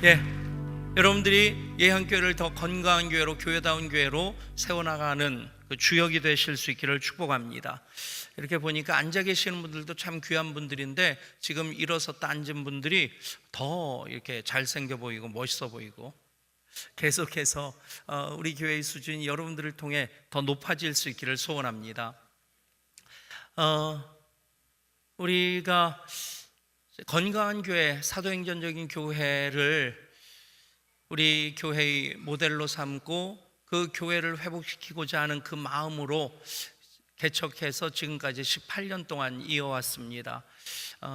예, 여러분들이 예한교회를 더 건강한 교회로, 교회다운 교회로 세워나가는 그 주역이 되실 수 있기를 축복합니다. 이렇게 보니까 앉아 계시는 분들도 참 귀한 분들인데 지금 일어섰다 앉은 분들이 더 이렇게 잘생겨 보이고 멋있어 보이고 계속해서 우리 교회의 수준이 여러분들을 통해 더 높아질 수 있기를 소원합니다. 우리가 건강한 교회, 사도행전적인 교회를 우리 교회의 모델로 삼고 그 교회를 회복시키고자 하는 그 마음으로 개척해서 지금까지 18년 동안 이어왔습니다.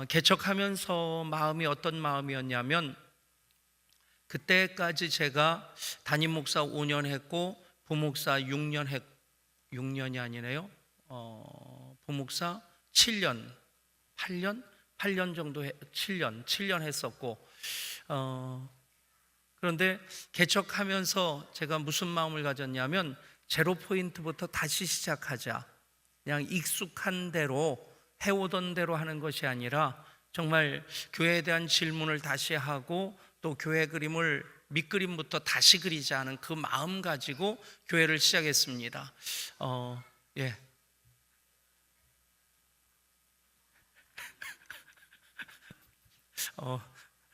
개척하면서 마음이 어떤 마음이었냐면, 그때까지 제가 담임 목사 5년 했고 부목사 6년이 아니네요. 부목사 7년, 8년 정도 7년 했었고, 그런데 개척하면서 제가 무슨 마음을 가졌냐면, 제로 포인트부터 다시 시작하자. 그냥 익숙한 대로 해오던 대로 하는 것이 아니라 정말 교회에 대한 질문을 다시 하고 또 교회 그림을 밑그림부터 다시 그리자 하는 그 마음 가지고 교회를 시작했습니다. 예.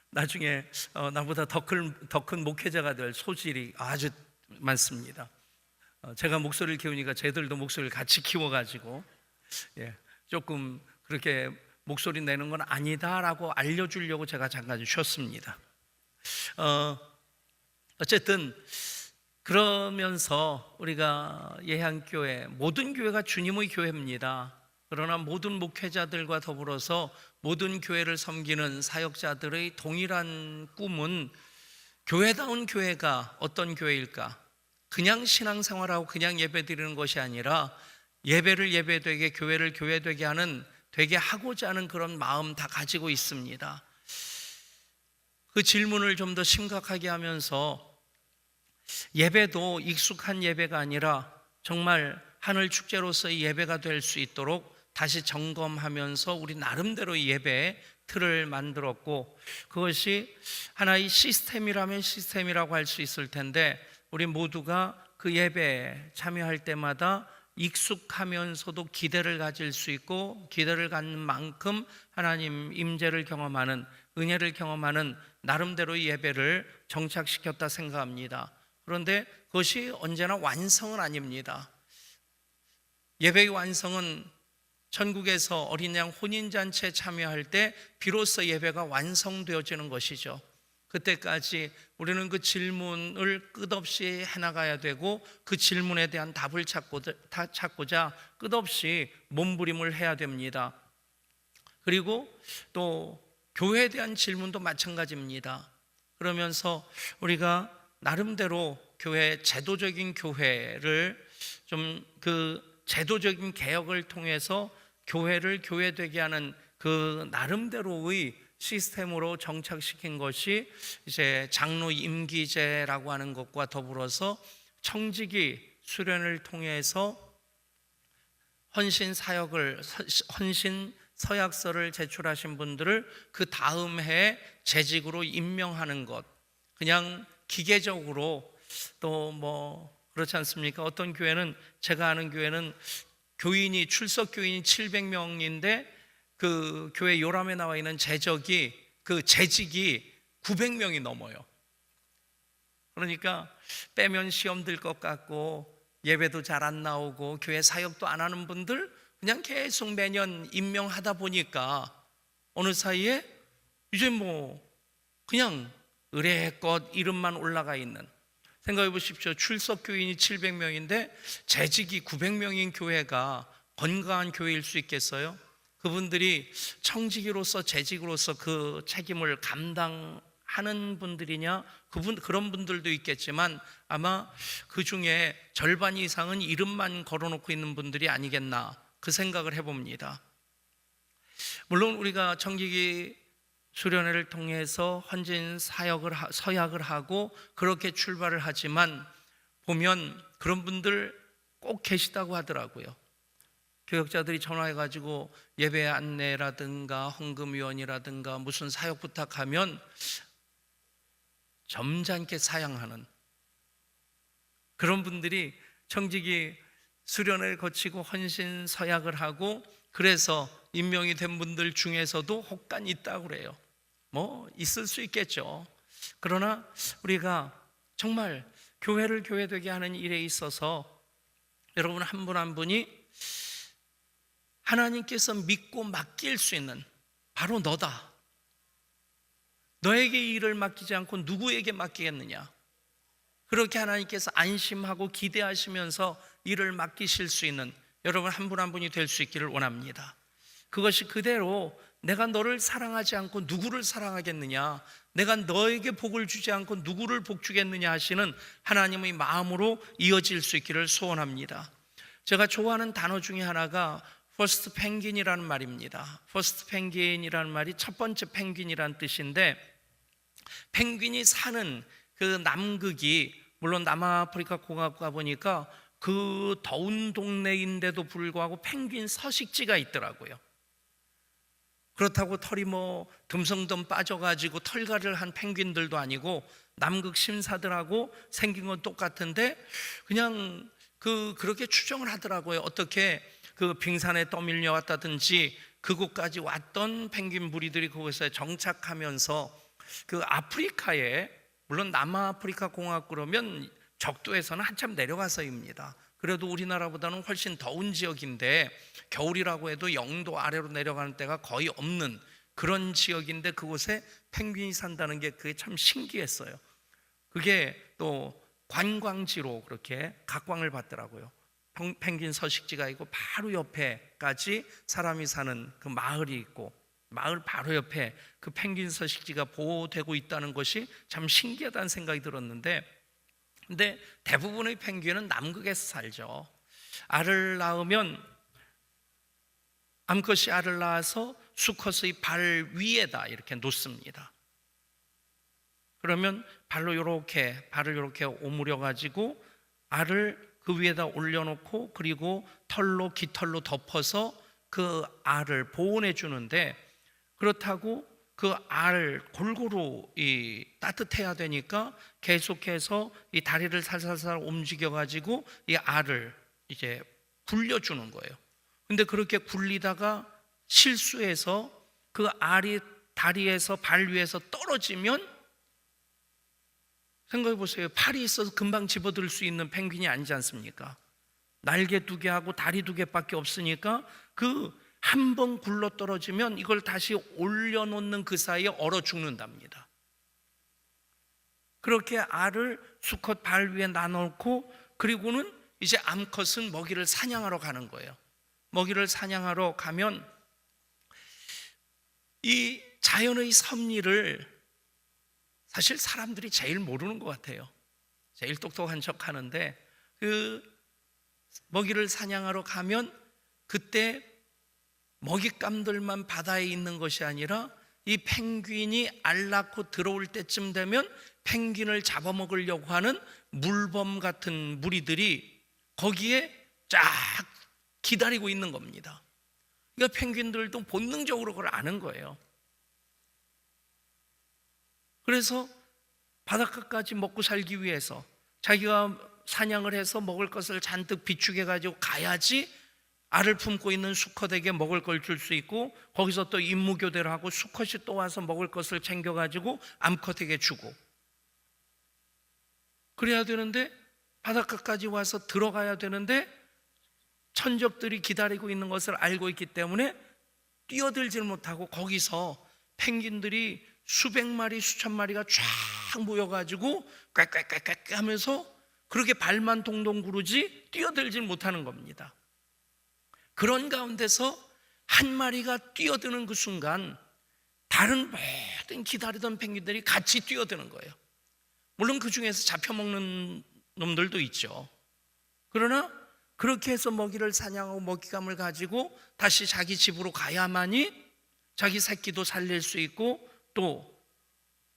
나중에 나보다 더 큰 목회자가 될 소질이 아주 많습니다. 제가 목소리를 키우니까 쟤들도 목소리를 같이 키워가지고 조금 그렇게 목소리 내는 건 아니다라고 알려주려고 제가 잠깐 쉬었습니다. 어쨌든 그러면서 우리가 예한교회, 모든 교회가 주님의 교회입니다. 그러나 모든 목회자들과 더불어서 모든 교회를 섬기는 사역자들의 동일한 꿈은 교회다운 교회가 어떤 교회일까? 그냥 신앙생활하고 그냥 예배드리는 것이 아니라 예배를 예배되게, 교회를 교회되게 하는, 되게 하고자 하는 그런 마음 다 가지고 있습니다. 그 질문을 좀 더 심각하게 하면서 예배도 익숙한 예배가 아니라 정말 하늘 축제로서의 예배가 될 수 있도록 다시 점검하면서 우리 나름대로의 예배의 틀을 만들었고, 그것이 하나의 시스템이라면 시스템이라고 할 수 있을 텐데, 우리 모두가 그 예배에 참여할 때마다 익숙하면서도 기대를 가질 수 있고, 기대를 갖는 만큼 하나님 임재를 경험하는, 은혜를 경험하는 나름대로의 예배를 정착시켰다 생각합니다. 그런데 그것이 언제나 완성은 아닙니다. 예배의 완성은 천국에서 어린 양 혼인잔치에 참여할 때 비로소 예배가 완성되어지는 것이죠. 그때까지 우리는 그 질문을 끝없이 해나가야 되고, 그 질문에 대한 답을 찾고자 끝없이 몸부림을 해야 됩니다. 그리고 또 교회에 대한 질문도 마찬가지입니다. 그러면서 우리가 나름대로 교회, 제도적인 교회를 좀 그 제도적인 개혁을 통해서 교회를 교회되게 하는 그 나름대로의 시스템으로 정착시킨 것이 이제 장로 임기제라고 하는 것과 더불어서 청지기 수련을 통해서 헌신 서약서를 제출하신 분들을 그 다음 해에 재직으로 임명하는 것, 그냥 기계적으로, 또 뭐 그렇지 않습니까? 어떤 교회는, 제가 아는 교회는 출석 교인이 700명인데 그 교회 요람에 나와 있는 재직이 900명이 넘어요. 그러니까 빼면 시험 들 것 같고 예배도 잘 안 나오고 교회 사역도 안 하는 분들 그냥 계속 매년 임명하다 보니까 어느 사이에 이제 뭐 그냥 의례껏 이름만 올라가 있는, 생각해 보십시오. 출석 교인이 700명인데 재직이 900명인 교회가 건강한 교회일 수 있겠어요? 그분들이 청지기로서, 재직으로서 그 책임을 감당하는 분들이냐? 그런 분들도 있겠지만 아마 그 중에 절반 이상은 이름만 걸어놓고 있는 분들이 아니겠나, 그 생각을 해봅니다. 물론 우리가 청지기 수련회를 통해서 헌신 서약을 하고 그렇게 출발을 하지만 보면 그런 분들 꼭 계시다고 하더라고요. 교역자들이 전화해가지고 예배 안내라든가 헌금위원이라든가 무슨 사역 부탁하면 점잖게 사양하는 그런 분들이 청지기 수련을 거치고 헌신 서약을 하고 그래서 임명이 된 분들 중에서도 혹간 있다고 그래요. 뭐 있을 수 있겠죠. 그러나 우리가 정말 교회를 교회되게 하는 일에 있어서 여러분 한 분 한 분이 하나님께서 믿고 맡길 수 있는 바로 너다. 너에게 이 일을 맡기지 않고 누구에게 맡기겠느냐. 그렇게 하나님께서 안심하고 기대하시면서 일을 맡기실 수 있는 여러분 한 분 한 분이 될 수 있기를 원합니다. 그것이 그대로 내가 너를 사랑하지 않고 누구를 사랑하겠느냐, 내가 너에게 복을 주지 않고 누구를 복 주겠느냐 하시는 하나님의 마음으로 이어질 수 있기를 소원합니다. 제가 좋아하는 단어 중에 하나가 퍼스트 펭귄이라는 말입니다. 퍼스트 펭귄이라는 말이 첫 번째 펭귄이라는 뜻인데, 펭귄이 사는 그 남극이 물론 남아프리카 공화국 가보니까 그 더운 동네인데도 불구하고 펭귄 서식지가 있더라고요. 그렇다고 털이 뭐 듬성듬 빠져가지고 털갈이를 한 펭귄들도 아니고 남극 심사들하고 생긴 건 똑같은데 그냥 그렇게 추정을 하더라고요. 어떻게 그 빙산에 떠밀려 왔다든지 그곳까지 왔던 펭귄 무리들이 그곳에 정착하면서 그 아프리카에 물론 남아프리카 공화국 그러면 적도에서는 한참 내려가서입니다. 그래도 우리나라보다는 훨씬 더운 지역인데 겨울이라고 해도 0도 아래로 내려가는 때가 거의 없는 그런 지역인데 그곳에 펭귄이 산다는 게 그게 참 신기했어요. 그게 또 관광지로 그렇게 각광을 받더라고요. 펭귄 서식지가 있고 바로 옆에까지 사람이 사는 그 마을이 있고 마을 바로 옆에 그 펭귄 서식지가 보호되고 있다는 것이 참 신기하다는 생각이 들었는데, 근데 대부분의 펭귄은 남극에서 살죠. 알을 낳으면 암컷이 알을 낳아서 수컷의 발 위에다 이렇게 놓습니다. 그러면 발을 이렇게 오므려 가지고 알을 그 위에다 올려놓고 그리고 깃털로 덮어서 그 알을 보온해 주는데, 그렇다고 그 알 골고루 따뜻해야 되니까 계속해서 이 다리를 살살살 움직여 가지고 이 알을 이제 굴려주는 거예요. 근데 그렇게 굴리다가 실수해서 그 알이 다리에서 발 위에서 떨어지면 생각해 보세요. 팔이 있어서 금방 집어들 수 있는 펭귄이 아니지 않습니까? 날개 2개 하고 다리 2개밖에 없으니까 그 한 번 굴러 떨어지면 이걸 다시 올려놓는 그 사이에 얼어 죽는답니다. 그렇게 알을 수컷 발 위에 놔놓고 그리고는 이제 암컷은 먹이를 사냥하러 가는 거예요. 먹이를 사냥하러 가면 이 자연의 섭리를 사실 사람들이 제일 모르는 것 같아요. 제일 똑똑한 척 하는데 그 먹이를 사냥하러 가면 그때 먹잇감들만 바다에 있는 것이 아니라 이 펭귄이 알 낳고 들어올 때쯤 되면 펭귄을 잡아먹으려고 하는 물범 같은 무리들이 거기에 쫙 기다리고 있는 겁니다. 그러니까 펭귄들도 본능적으로 그걸 아는 거예요. 그래서 바닷가까지 먹고 살기 위해서 자기가 사냥을 해서 먹을 것을 잔뜩 비축해 가지고 가야지 알을 품고 있는 수컷에게 먹을 걸 줄 수 있고 거기서 또 임무교대를 하고 수컷이 또 와서 먹을 것을 챙겨가지고 암컷에게 주고 그래야 되는데 바닷가까지 와서 들어가야 되는데 천적들이 기다리고 있는 것을 알고 있기 때문에 뛰어들질 못하고 거기서 펭귄들이 수백 마리 수천 마리가 쫙 모여가지고 꽥꽥꽥꽥 하면서 그렇게 발만 동동 구르지 뛰어들질 못하는 겁니다. 그런 가운데서 한 마리가 뛰어드는 그 순간 다른 모든 기다리던 펭귄들이 같이 뛰어드는 거예요. 물론 그 중에서 잡혀먹는 놈들도 있죠. 그러나 그렇게 해서 먹이를 사냥하고 먹잇감을 가지고 다시 자기 집으로 가야만이 자기 새끼도 살릴 수 있고 또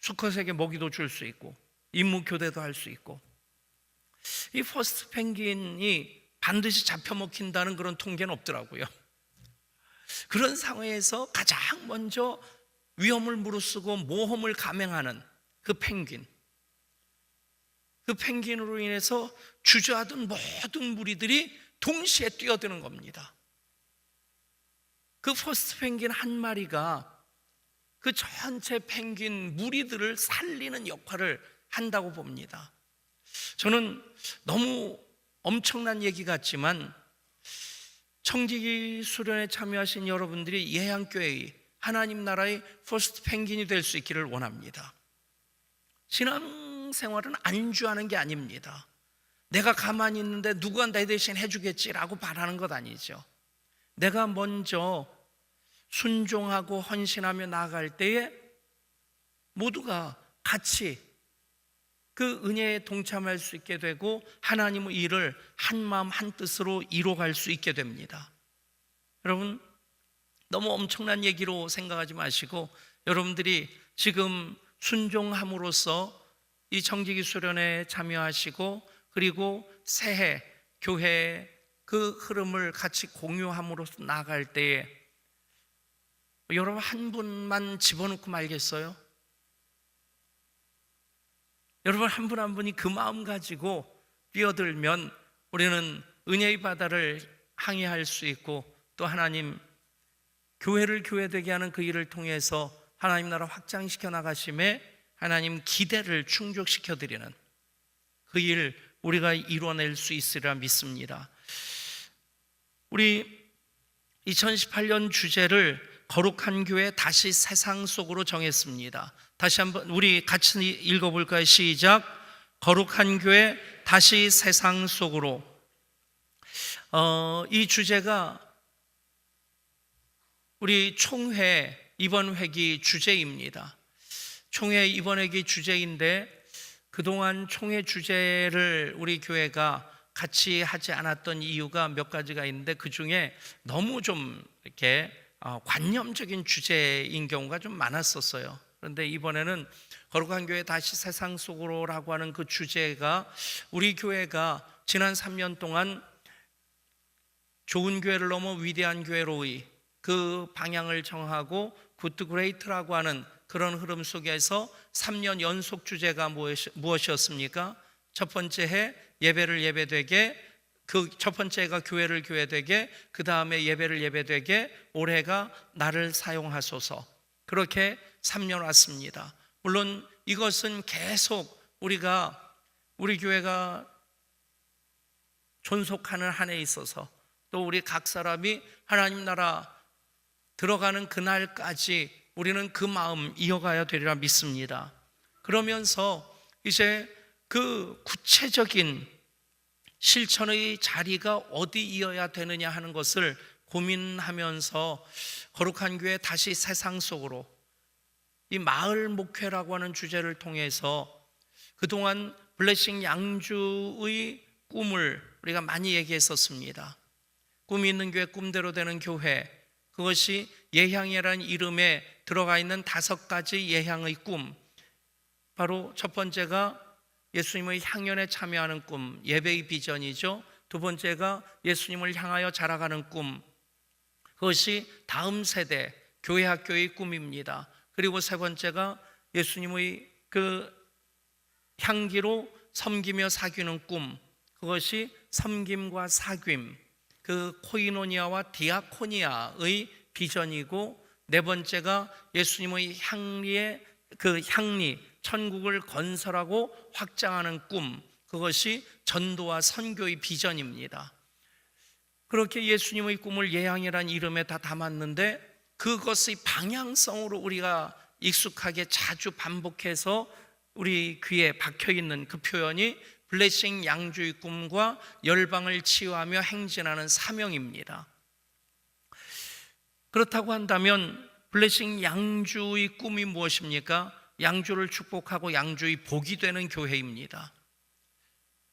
수컷에게 먹이도 줄 수 있고 임무 교대도 할 수 있고, 이 퍼스트 펭귄이 반드시 잡혀먹힌다는 그런 통계는 없더라고요. 그런 상황에서 가장 먼저 위험을 무릅쓰고 모험을 감행하는 그 펭귄, 그 펭귄으로 인해서 주저하던 모든 무리들이 동시에 뛰어드는 겁니다. 그 퍼스트 펭귄 한 마리가 그 전체 펭귄 무리들을 살리는 역할을 한다고 봅니다. 저는 너무 엄청난 얘기 같지만 청지기 수련에 참여하신 여러분들이 예향교회의 하나님 나라의 퍼스트 펭귄이 될 수 있기를 원합니다. 신앙생활은 안주하는 게 아닙니다. 내가 가만히 있는데 누가 내 대신 해주겠지라고 바라는 것 아니죠. 내가 먼저 순종하고 헌신하며 나아갈 때에 모두가 같이 그 은혜에 동참할 수 있게 되고 하나님의 일을 한 마음 한 뜻으로 이뤄갈 수 있게 됩니다. 여러분, 너무 엄청난 얘기로 생각하지 마시고 여러분들이 지금 순종함으로써 이 청지기 수련에 참여하시고 그리고 새해 교회의 그 흐름을 같이 공유함으로써 나아갈 때에 여러분 한 분만 집어넣고 말겠어요? 여러분 한 분 한 분이 그 마음 가지고 뛰어들면 우리는 은혜의 바다를 항해할 수 있고 또 하나님 교회를 교회되게 하는 그 일을 통해서 하나님 나라 확장시켜 나가심에 하나님 기대를 충족시켜 드리는 그 일 우리가 이뤄낼 수 있으리라 믿습니다. 우리 2018년 주제를 거룩한 교회 다시 세상 속으로 정했습니다. 다시 한번 우리 같이 읽어볼까요? 시작. 거룩한 교회 다시 세상 속으로. 이 주제가 우리 총회 이번 회기 주제입니다. 총회 이번 회기 주제인데 그동안 총회 주제를 우리 교회가 같이 하지 않았던 이유가 몇 가지가 있는데 그 중에 너무 좀 이렇게 관념적인 주제인 경우가 좀 많았었어요. 그런데 이번에는 거룩한 교회 다시 세상 속으로라고 하는 그 주제가 우리 교회가 지난 3년 동안 좋은 교회를 넘어 위대한 교회로의 그 방향을 정하고 굿 그레이트라고 하는 그런 흐름 속에서 3년 연속 주제가 무엇이었습니까? 첫 번째 해 예배를 예배되게, 그 첫 번째 해가 교회를 교회되게, 그 다음에 예배를 예배되게, 올해가 나를 사용하소서. 그렇게 3년 왔습니다. 물론 이것은 계속 우리 교회가 존속하는 한 해에 있어서 또 우리 각 사람이 하나님 나라 들어가는 그날까지 우리는 그 마음 이어가야 되리라 믿습니다. 그러면서 이제 그 구체적인 실천의 자리가 어디이어야 되느냐 하는 것을 고민하면서 거룩한 교회 다시 세상 속으로 이 마을 목회라고 하는 주제를 통해서 그동안 블레싱 양주의 꿈을 우리가 많이 얘기했었습니다. 꿈이 있는 교회, 꿈대로 되는 교회, 그것이 예향이라는 이름에 들어가 있는 5가지 예향의 꿈, 바로 첫 번째가 예수님의 향연에 참여하는 꿈, 예배의 비전이죠. 두 번째가 예수님을 향하여 자라가는 꿈, 그것이 다음 세대 교회 학교의 꿈입니다. 그리고 세 번째가 예수님의 그 향기로 섬기며 사귀는 꿈, 그것이 섬김과 사귐, 그 코이노니아와 디아코니아의 비전이고, 네 번째가 예수님의 향리의 그 향리, 천국을 건설하고 확장하는 꿈, 그것이 전도와 선교의 비전입니다. 그렇게 예수님의 꿈을 예향이라는 이름에 다 담았는데 그것의 방향성으로 우리가 익숙하게 자주 반복해서 우리 귀에 박혀있는 그 표현이 블레싱 양주의 꿈과 열방을 치유하며 행진하는 사명입니다. 그렇다고 한다면 블레싱 양주의 꿈이 무엇입니까? 양주를 축복하고 양주의 복이 되는 교회입니다.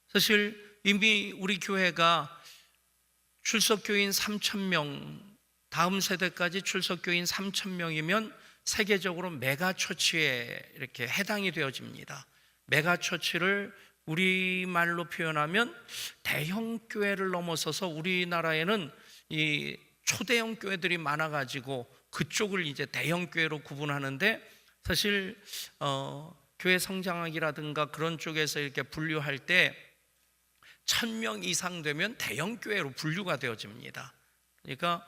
사실 이미 우리 교회가 출석교인 3,000명, 다음 세대까지 출석교인 3,000명이면 세계적으로 메가처치에 이렇게 해당이 되어집니다. 메가처치를 우리말로 표현하면 대형교회를 넘어서서 우리나라에는 이 초대형 교회들이 많아가지고 그쪽을 이제 대형교회로 구분하는데, 사실 교회 성장하기라든가 그런 쪽에서 이렇게 분류할 때 1,000명 이상 되면 대형 교회로 분류가 되어집니다. 그러니까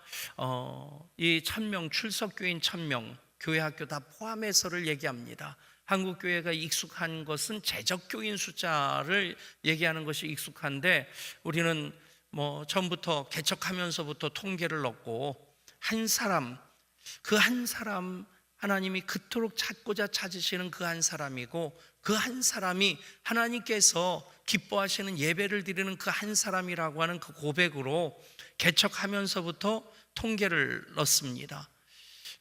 이 1,000명, 출석교인 1,000명, 교회 학교 다 포함해서를 얘기합니다. 한국 교회가 익숙한 것은 재적교인 숫자를 얘기하는 것이 익숙한데, 우리는 뭐 처음부터 개척하면서부터 통계를 넣고 한 사람, 그 한 사람, 하나님이 그토록 찾고자 찾으시는 그 한 사람이고, 그 한 사람이 하나님께서 기뻐하시는 예배를 드리는 그 한 사람이라고 하는 그 고백으로 개척하면서부터 통계를 넣습니다.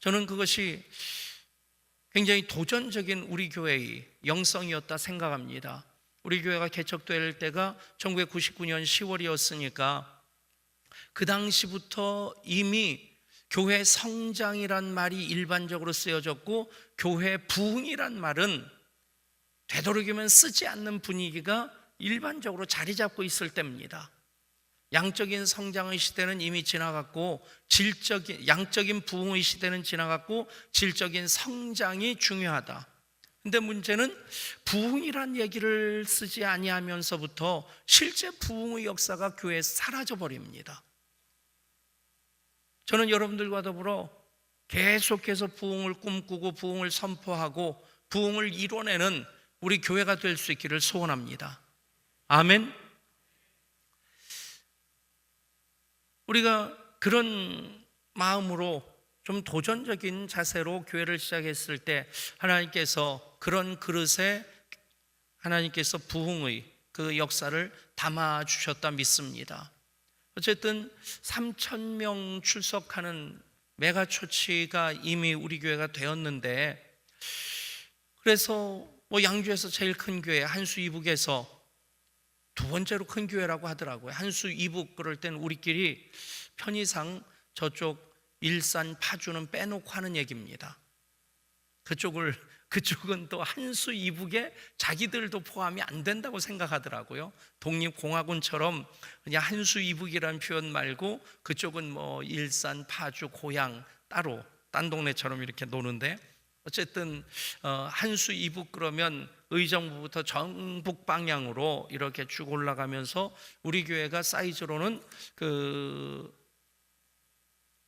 저는 그것이 굉장히 도전적인 우리 교회의 영성이었다 생각합니다. 우리 교회가 개척될 때가 1999년 10월이었으니까 그 당시부터 이미 교회 성장이란 말이 일반적으로 쓰여졌고, 교회 부흥이란 말은 되도록이면 쓰지 않는 분위기가 일반적으로 자리 잡고 있을 때입니다. 양적인 성장의 시대는 이미 지나갔고, 양적인 부흥의 시대는 지나갔고, 질적인 성장이 중요하다. 근데 문제는 부흥이란 얘기를 쓰지 아니하면서부터 실제 부흥의 역사가 교회에 사라져 버립니다. 저는 여러분들과 더불어 계속해서 부흥을 꿈꾸고 부흥을 선포하고 부흥을 이뤄내는 우리 교회가 될 수 있기를 소원합니다. 아멘. 우리가 그런 마음으로 좀 도전적인 자세로 교회를 시작했을 때 하나님께서 그런 그릇에 하나님께서 부흥의 그 역사를 담아주셨다 믿습니다. 어쨌든 3,000명 출석하는 메가처치가 이미 우리 교회가 되었는데, 그래서 뭐 양주에서 제일 큰 교회 한수 이북에서 두 번째로 큰 교회라고 하더라고요. 한수 이북 그럴 땐 우리끼리 편의상 저쪽 일산 파주는 빼놓고 하는 얘기입니다. 그쪽은 또 한수 이북에 자기들도 포함이 안 된다고 생각하더라고요. 독립공화군처럼 그냥 한수 이북이라는 표현 말고 그쪽은 뭐 일산, 파주, 고양 따로 딴 동네처럼 이렇게 노는데, 어쨌든 한수 이북 그러면 의정부부터 전북 방향으로 이렇게 쭉 올라가면서 우리 교회가 사이즈로는 그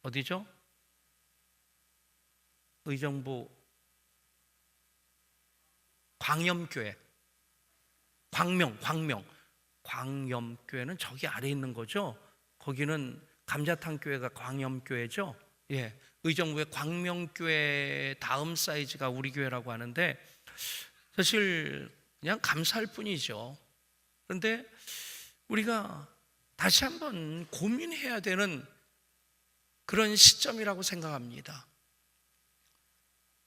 어디죠? 의정부 광염교회, 광염교회는 저기 아래 있는 거죠. 거기는 감자탕 교회가 광염교회죠. 예, 의정부의 광명교회 다음 사이즈가 우리 교회라고 하는데, 사실 그냥 감사할 뿐이죠. 그런데 우리가 다시 한번 고민해야 되는 그런 시점이라고 생각합니다.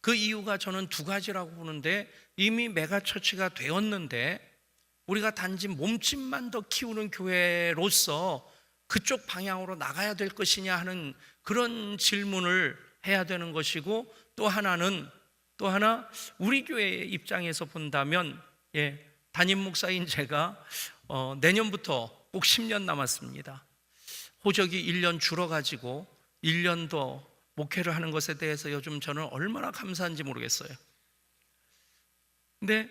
그 이유가 저는 두 가지라고 보는데, 이미 메가처치가 되었는데 우리가 단지 몸집만 더 키우는 교회로서 그쪽 방향으로 나가야 될 것이냐 하는 그런 질문을 해야 되는 것이고, 또 하나 우리 교회의 입장에서 본다면, 담임 목사인 제가 내년부터 꼭 10년 남았습니다. 호적이 1년 줄어가지고 1년 더 목회를 하는 것에 대해서 요즘 저는 얼마나 감사한지 모르겠어요. 근데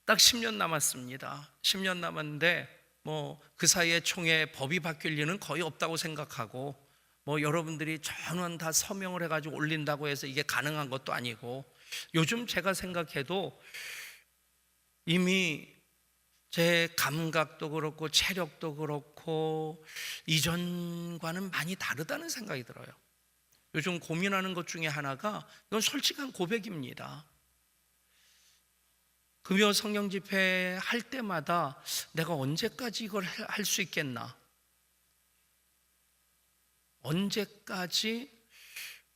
딱 10년 남았습니다. 10년 남았는데 뭐 그 사이에 총회 법이 바뀔 리는 거의 없다고 생각하고, 뭐 여러분들이 전원 다 서명을 해가지고 올린다고 해서 이게 가능한 것도 아니고, 요즘 제가 생각해도 이미 제 감각도 그렇고 체력도 그렇고 이전과는 많이 다르다는 생각이 들어요. 요즘 고민하는 것 중에 하나가, 이건 솔직한 고백입니다. 금요 성령 집회 할 때마다 내가 언제까지 이걸 할 수 있겠나? 언제까지?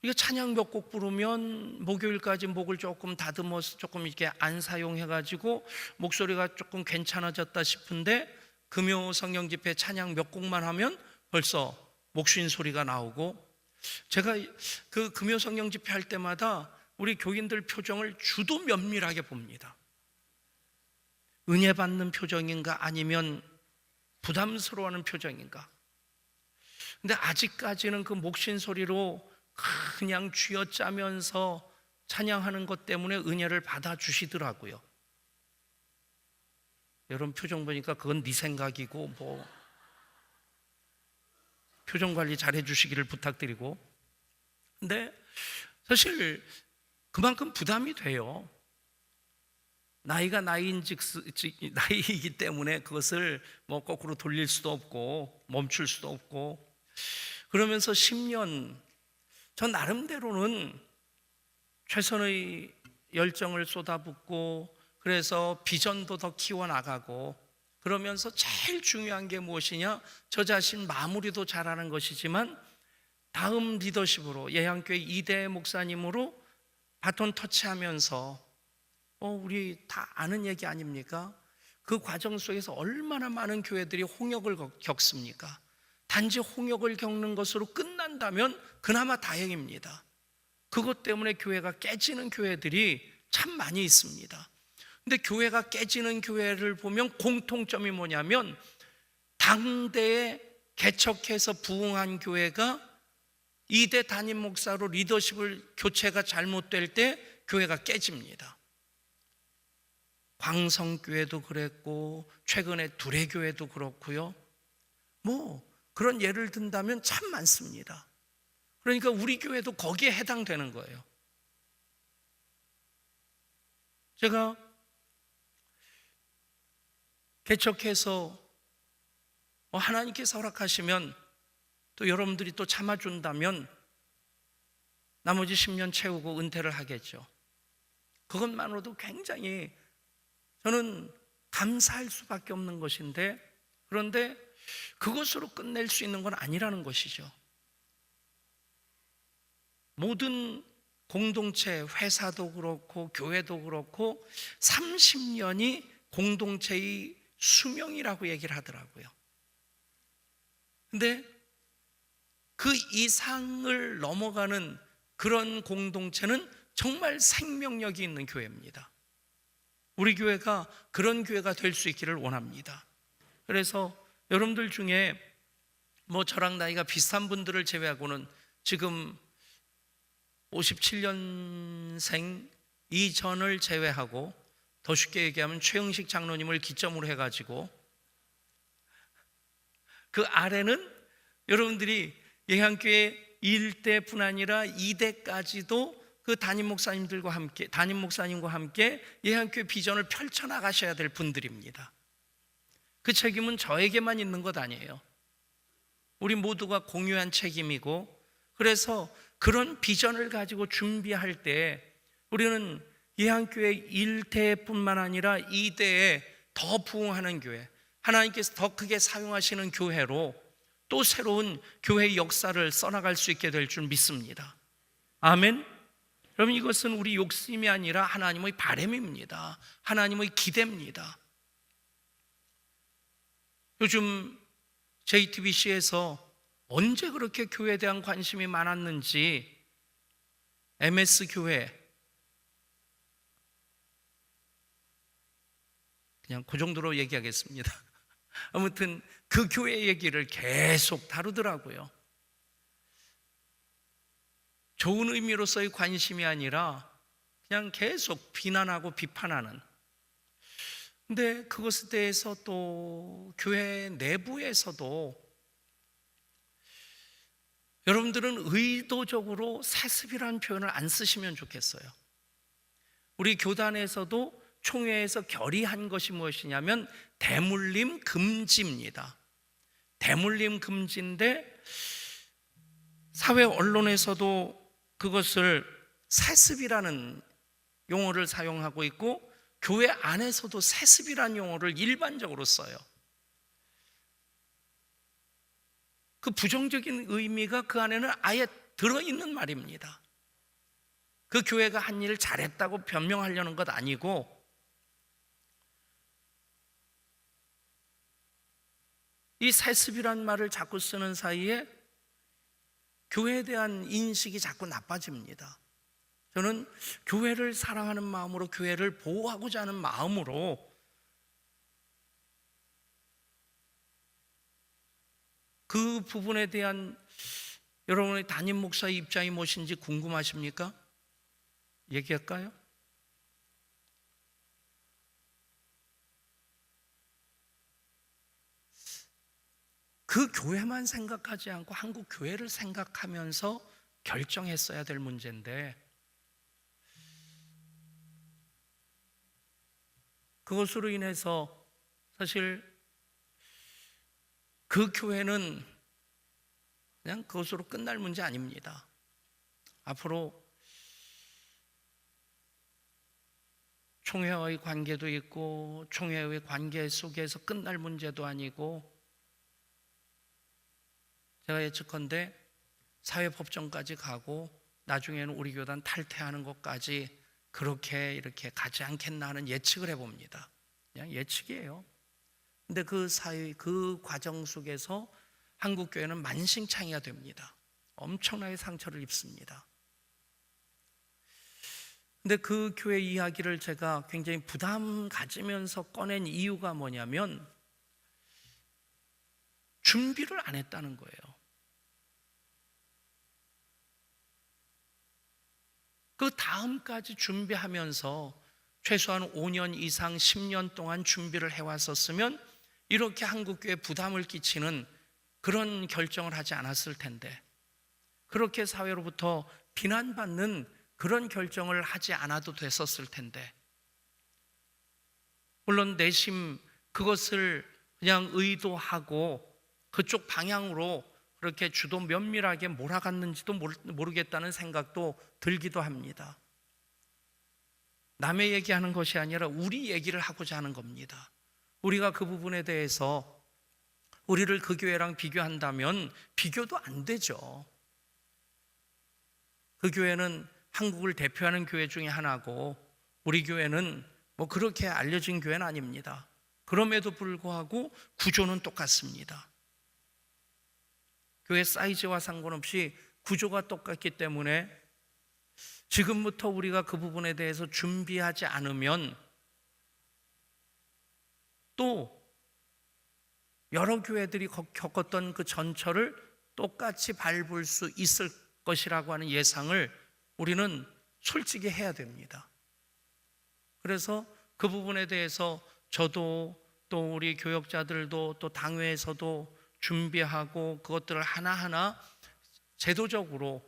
이게 찬양 몇 곡 부르면 목요일까지 목을 조금 다듬어서 조금 이렇게 안 사용해가지고 목소리가 조금 괜찮아졌다 싶은데, 금요 성령 집회 찬양 몇 곡만 하면 벌써 목쉰 소리가 나오고, 제가 그 금요 성령 집회 할 때마다 우리 교인들 표정을 주도 면밀하게 봅니다. 은혜 받는 표정인가 아니면 부담스러워하는 표정인가. 근데 아직까지는 그 목신 소리로 그냥 쥐어짜면서 찬양하는 것 때문에 은혜를 받아주시더라고요. 여러분 표정 보니까 그건 네 생각이고 뭐 표정 관리 잘 해주시기를 부탁드리고, 근데 사실 그만큼 부담이 돼요. 나이가 나이이기 때문에 그것을 뭐 거꾸로 돌릴 수도 없고 멈출 수도 없고, 그러면서 10년 전 나름대로는 최선의 열정을 쏟아붓고, 그래서 비전도 더 키워나가고, 그러면서 제일 중요한 게 무엇이냐, 저 자신 마무리도 잘하는 것이지만 다음 리더십으로 예향교회 2대 목사님으로 바톤 터치하면서 우리 다 아는 얘기 아닙니까? 그 과정 속에서 얼마나 많은 교회들이 홍역을 겪습니까? 단지 홍역을 겪는 것으로 끝난다면 그나마 다행입니다. 그것 때문에 교회가 깨지는 교회들이 참 많이 있습니다. 근데 교회가 깨지는 교회를 보면 공통점이 뭐냐면, 당대에 개척해서 부흥한 교회가 2대 담임 목사로 리더십을 교체가 잘못될 때 교회가 깨집니다. 광성교회도 그랬고 최근에 두레교회도 그렇고요. 뭐 그런 예를 든다면 참 많습니다. 그러니까 우리 교회도 거기에 해당되는 거예요. 제가 개척해서 하나님께서 허락하시면 또 여러분들이 또 참아준다면 나머지 10년 채우고 은퇴를 하겠죠. 그것만으로도 굉장히 저는 감사할 수밖에 없는 것인데, 그런데 그것으로 끝낼 수 있는 건 아니라는 것이죠. 모든 공동체, 회사도 그렇고 교회도 그렇고 30년이 공동체의 수명이라고 얘기를 하더라고요. 근데 그 이상을 넘어가는 그런 공동체는 정말 생명력이 있는 교회입니다. 우리 교회가 그런 교회가 될 수 있기를 원합니다. 그래서 여러분들 중에 뭐 저랑 나이가 비슷한 분들을 제외하고는 지금 57년생 이전을 제외하고, 더 쉽게 얘기하면 최영식 장로님을 기점으로 해가지고 그 아래는 여러분들이 예향교회 1대뿐 아니라 2대까지도 그 담임 목사님과 함께 예향교회 비전을 펼쳐나가셔야 될 분들입니다. 그 책임은 저에게만 있는 것 아니에요. 우리 모두가 공유한 책임이고, 그래서 그런 비전을 가지고 준비할 때 우리는 예향교회 1대뿐만 아니라 2대에 더 부흥하는 교회, 하나님께서 더 크게 사용하시는 교회로 또 새로운 교회의 역사를 써나갈 수 있게 될 줄 믿습니다. 아멘. 여러분, 이것은 우리 욕심이 아니라 하나님의 바람입니다. 하나님의 기대입니다. 요즘 JTBC에서 언제 그렇게 교회에 대한 관심이 많았는지 MS 교회, 그냥 그 정도로 얘기하겠습니다. 아무튼 그 교회 얘기를 계속 다루더라고요. 좋은 의미로서의 관심이 아니라 그냥 계속 비난하고 비판하는. 근데 그것에 대해서 또 교회 내부에서도 여러분들은 의도적으로 세습이라는 표현을 안 쓰시면 좋겠어요. 우리 교단에서도 총회에서 결의한 것이 무엇이냐면 대물림 금지입니다. 대물림 금지인데 사회 언론에서도 그것을 세습이라는 용어를 사용하고 있고, 교회 안에서도 세습이라는 용어를 일반적으로 써요. 그 부정적인 의미가 그 안에는 아예 들어있는 말입니다. 그 교회가 한 일을 잘했다고 변명하려는 것 아니고, 이 세습이란 말을 자꾸 쓰는 사이에 교회에 대한 인식이 자꾸 나빠집니다. 저는 교회를 사랑하는 마음으로, 교회를 보호하고자 하는 마음으로 그 부분에 대한 여러분의 담임 목사의 입장이 무엇인지 궁금하십니까? 얘기할까요? 그 교회만 생각하지 않고 한국 교회를 생각하면서 결정했어야 될 문제인데, 그것으로 인해서 사실 그 교회는 그냥 그것으로 끝날 문제 아닙니다. 앞으로 총회와의 관계도 있고, 총회의 관계 속에서 끝날 문제도 아니고, 제가 예측컨대 사회법정까지 가고 나중에는 우리 교단 탈퇴하는 것까지 그렇게 이렇게 가지 않겠나 하는 예측을 해봅니다. 그냥 예측이에요. 근데 그 사회, 그 과정 속에서 한국교회는 만신창이가 됩니다. 엄청나게 상처를 입습니다. 근데 그 교회 이야기를 제가 굉장히 부담 가지면서 꺼낸 이유가 뭐냐면, 준비를 안 했다는 거예요. 그 다음까지 준비하면서 최소한 5년 이상 10년 동안 준비를 해왔었으면 이렇게 한국교회에 부담을 끼치는 그런 결정을 하지 않았을 텐데, 그렇게 사회로부터 비난받는 그런 결정을 하지 않아도 됐었을 텐데, 물론 내심 그것을 그냥 의도하고 그쪽 방향으로 그렇게 주도 면밀하게 몰아갔는지도 모르겠다는 생각도 들기도 합니다. 남의 얘기하는 것이 아니라 우리 얘기를 하고자 하는 겁니다. 우리가 그 부분에 대해서 우리를 그 교회랑 비교한다면 비교도 안 되죠. 그 교회는 한국을 대표하는 교회 중에 하나고, 우리 교회는 뭐 그렇게 알려진 교회는 아닙니다. 그럼에도 불구하고 구조는 똑같습니다. 교회 사이즈와 상관없이 구조가 똑같기 때문에 지금부터 우리가 그 부분에 대해서 준비하지 않으면 또 여러 교회들이 겪었던 그 전철을 똑같이 밟을 수 있을 것이라고 하는 예상을 우리는 솔직히 해야 됩니다. 그래서 그 부분에 대해서 저도 또 우리 교역자들도 또 당회에서도 준비하고 그것들을 하나하나 제도적으로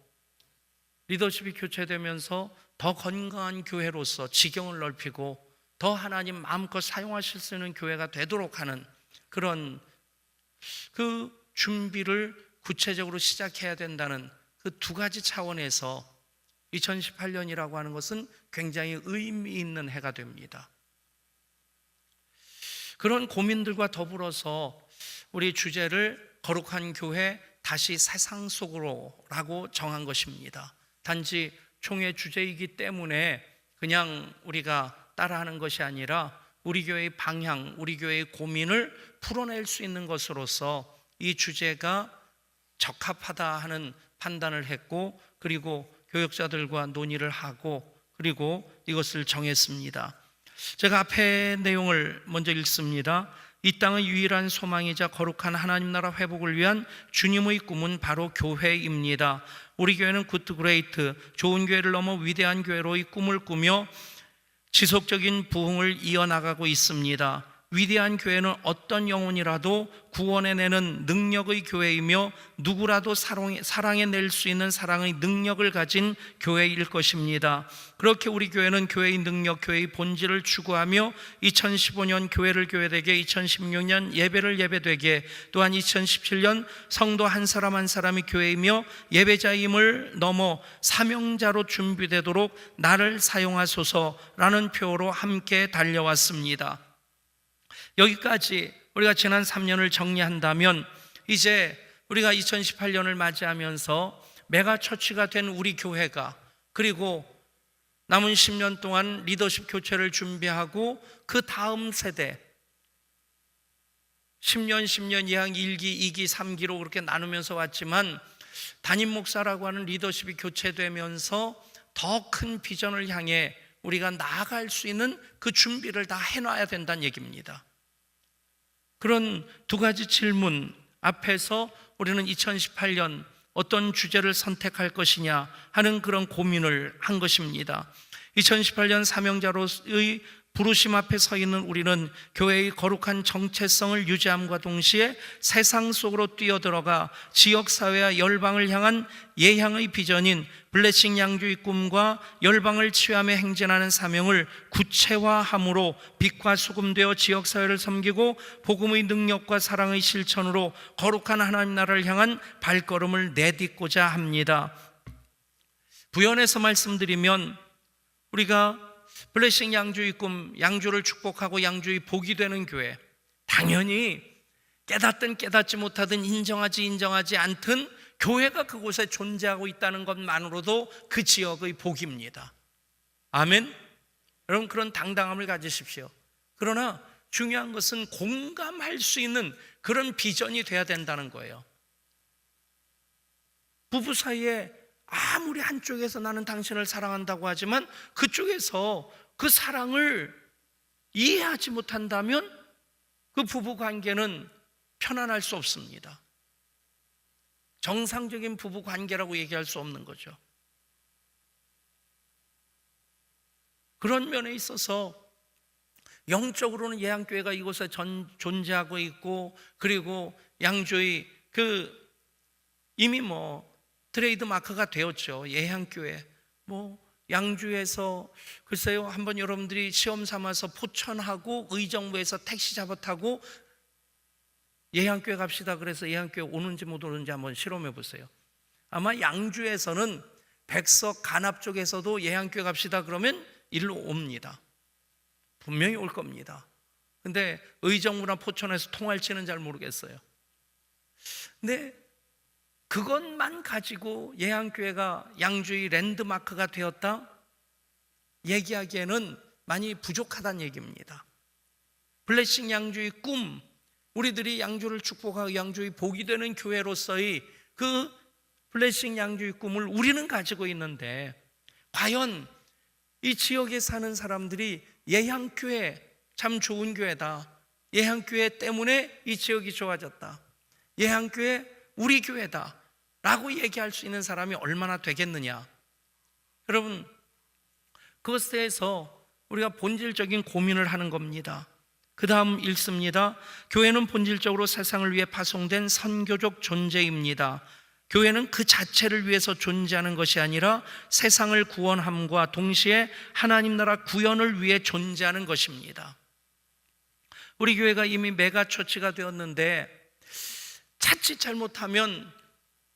리더십이 교체되면서 더 건강한 교회로서 지경을 넓히고 더 하나님 마음껏 사용하실 수 있는 교회가 되도록 하는 그런 그 준비를 구체적으로 시작해야 된다는 그 두 가지 차원에서 2018년이라고 하는 것은 굉장히 의미 있는 해가 됩니다. 그런 고민들과 더불어서 우리 주제를 거룩한 교회 다시 세상 속으로라고 정한 것입니다. 단지 총회 주제이기 때문에 그냥 우리가 따라하는 것이 아니라 우리 교회의 방향, 우리 교회의 고민을 풀어낼 수 있는 것으로서 이 주제가 적합하다 하는 판단을 했고, 그리고 교역자들과 논의를 하고 그리고 이것을 정했습니다. 제가 앞에 내용을 먼저 읽습니다. 이 땅의 유일한 소망이자 거룩한 하나님 나라 회복을 위한 주님의 꿈은 바로 교회입니다. 우리 교회는 굿 그레이트, 좋은 교회를 넘어 위대한 교회로의 꿈을 꾸며 지속적인 부흥을 이어나가고 있습니다. 위대한 교회는 어떤 영혼이라도 구원해내는 능력의 교회이며 누구라도 사랑해낼 수 있는 사랑의 능력을 가진 교회일 것입니다. 그렇게 우리 교회는 교회의 능력, 교회의 본질을 추구하며 2015년 교회를 교회되게, 2016년 예배를 예배되게, 또한 2017년 성도 한 사람 한 사람이 교회이며 예배자임을 넘어 사명자로 준비되도록 나를 사용하소서라는 표어로 함께 달려왔습니다. 여기까지 우리가 지난 3년을 정리한다면, 이제 우리가 2018년을 맞이하면서 메가처치가 된 우리 교회가, 그리고 남은 10년 동안 리더십 교체를 준비하고 그 다음 세대 10년 예항 1기, 2기, 3기로 그렇게 나누면서 왔지만, 담임 목사라고 하는 리더십이 교체되면서 더 큰 비전을 향해 우리가 나아갈 수 있는 그 준비를 다 해놔야 된다는 얘기입니다. 그런 두 가지 질문 앞에서 우리는 2018년 어떤 주제를 선택할 것이냐 하는 그런 고민을 한 것입니다. 2018년 사명자로의 부르심 앞에 서 있는 우리는 교회의 거룩한 정체성을 유지함과 동시에 세상 속으로 뛰어들어가 지역사회와 열방을 향한 예향의 비전인 블레싱 양주의 꿈과 열방을 치유하며 행진하는 사명을 구체화함으로 빛과 소금되어 지역사회를 섬기고 복음의 능력과 사랑의 실천으로 거룩한 하나님 나라를 향한 발걸음을 내딛고자 합니다. 부연해서 말씀드리면 우리가 블레싱 양주의 꿈, 양주를 축복하고 양주의 복이 되는 교회, 당연히 깨닫든 깨닫지 못하든 인정하지 않든 교회가 그곳에 존재하고 있다는 것만으로도 그 지역의 복입니다. 아멘. 여러분, 그런 당당함을 가지십시오. 그러나 중요한 것은 공감할 수 있는 그런 비전이 돼야 된다는 거예요. 부부 사이에 아무리 한쪽에서 나는 당신을 사랑한다고 하지만 그쪽에서 그 사랑을 이해하지 못한다면 그 부부 관계는 편안할 수 없습니다. 정상적인 부부 관계라고 얘기할 수 없는 거죠. 그런 면에 있어서 영적으로는 예향교회가 이곳에 존재하고 있고, 그리고 양주의 이미 트레이드 마크가 되었죠. 예향교회. 양주에서 글쎄요, 한번 여러분들이 시험 삼아서 포천하고 의정부에서 택시 잡아 타고 예향교회 갑시다 그래서 예향교회 오는지 못 오는지 한번 실험해 보세요. 아마 양주에서는 백석 간합 쪽에서도 예향교회 갑시다 그러면 일로 옵니다. 분명히 올 겁니다. 근데 의정부나 포천에서 통할지는 잘 모르겠어요. 근데 그것만 가지고 예향교회가 양주의 랜드마크가 되었다? 얘기하기에는 많이 부족하다는 얘기입니다. 블레싱 양주의 꿈, 우리들이 양주를 축복하고 양주의 복이 되는 교회로서의 그 블레싱 양주의 꿈을 우리는 가지고 있는데, 과연 이 지역에 사는 사람들이 예향교회 참 좋은 교회다, 예향교회 때문에 이 지역이 좋아졌다, 예향교회 우리 교회다 라고 얘기할 수 있는 사람이 얼마나 되겠느냐. 여러분, 그것에 대해서 우리가 본질적인 고민을 하는 겁니다. 그 다음 읽습니다. 교회는 본질적으로 세상을 위해 파송된 선교적 존재입니다. 교회는 그 자체를 위해서 존재하는 것이 아니라 세상을 구원함과 동시에 하나님 나라 구현을 위해 존재하는 것입니다. 우리 교회가 이미 메가처치가 되었는데 자칫 잘못하면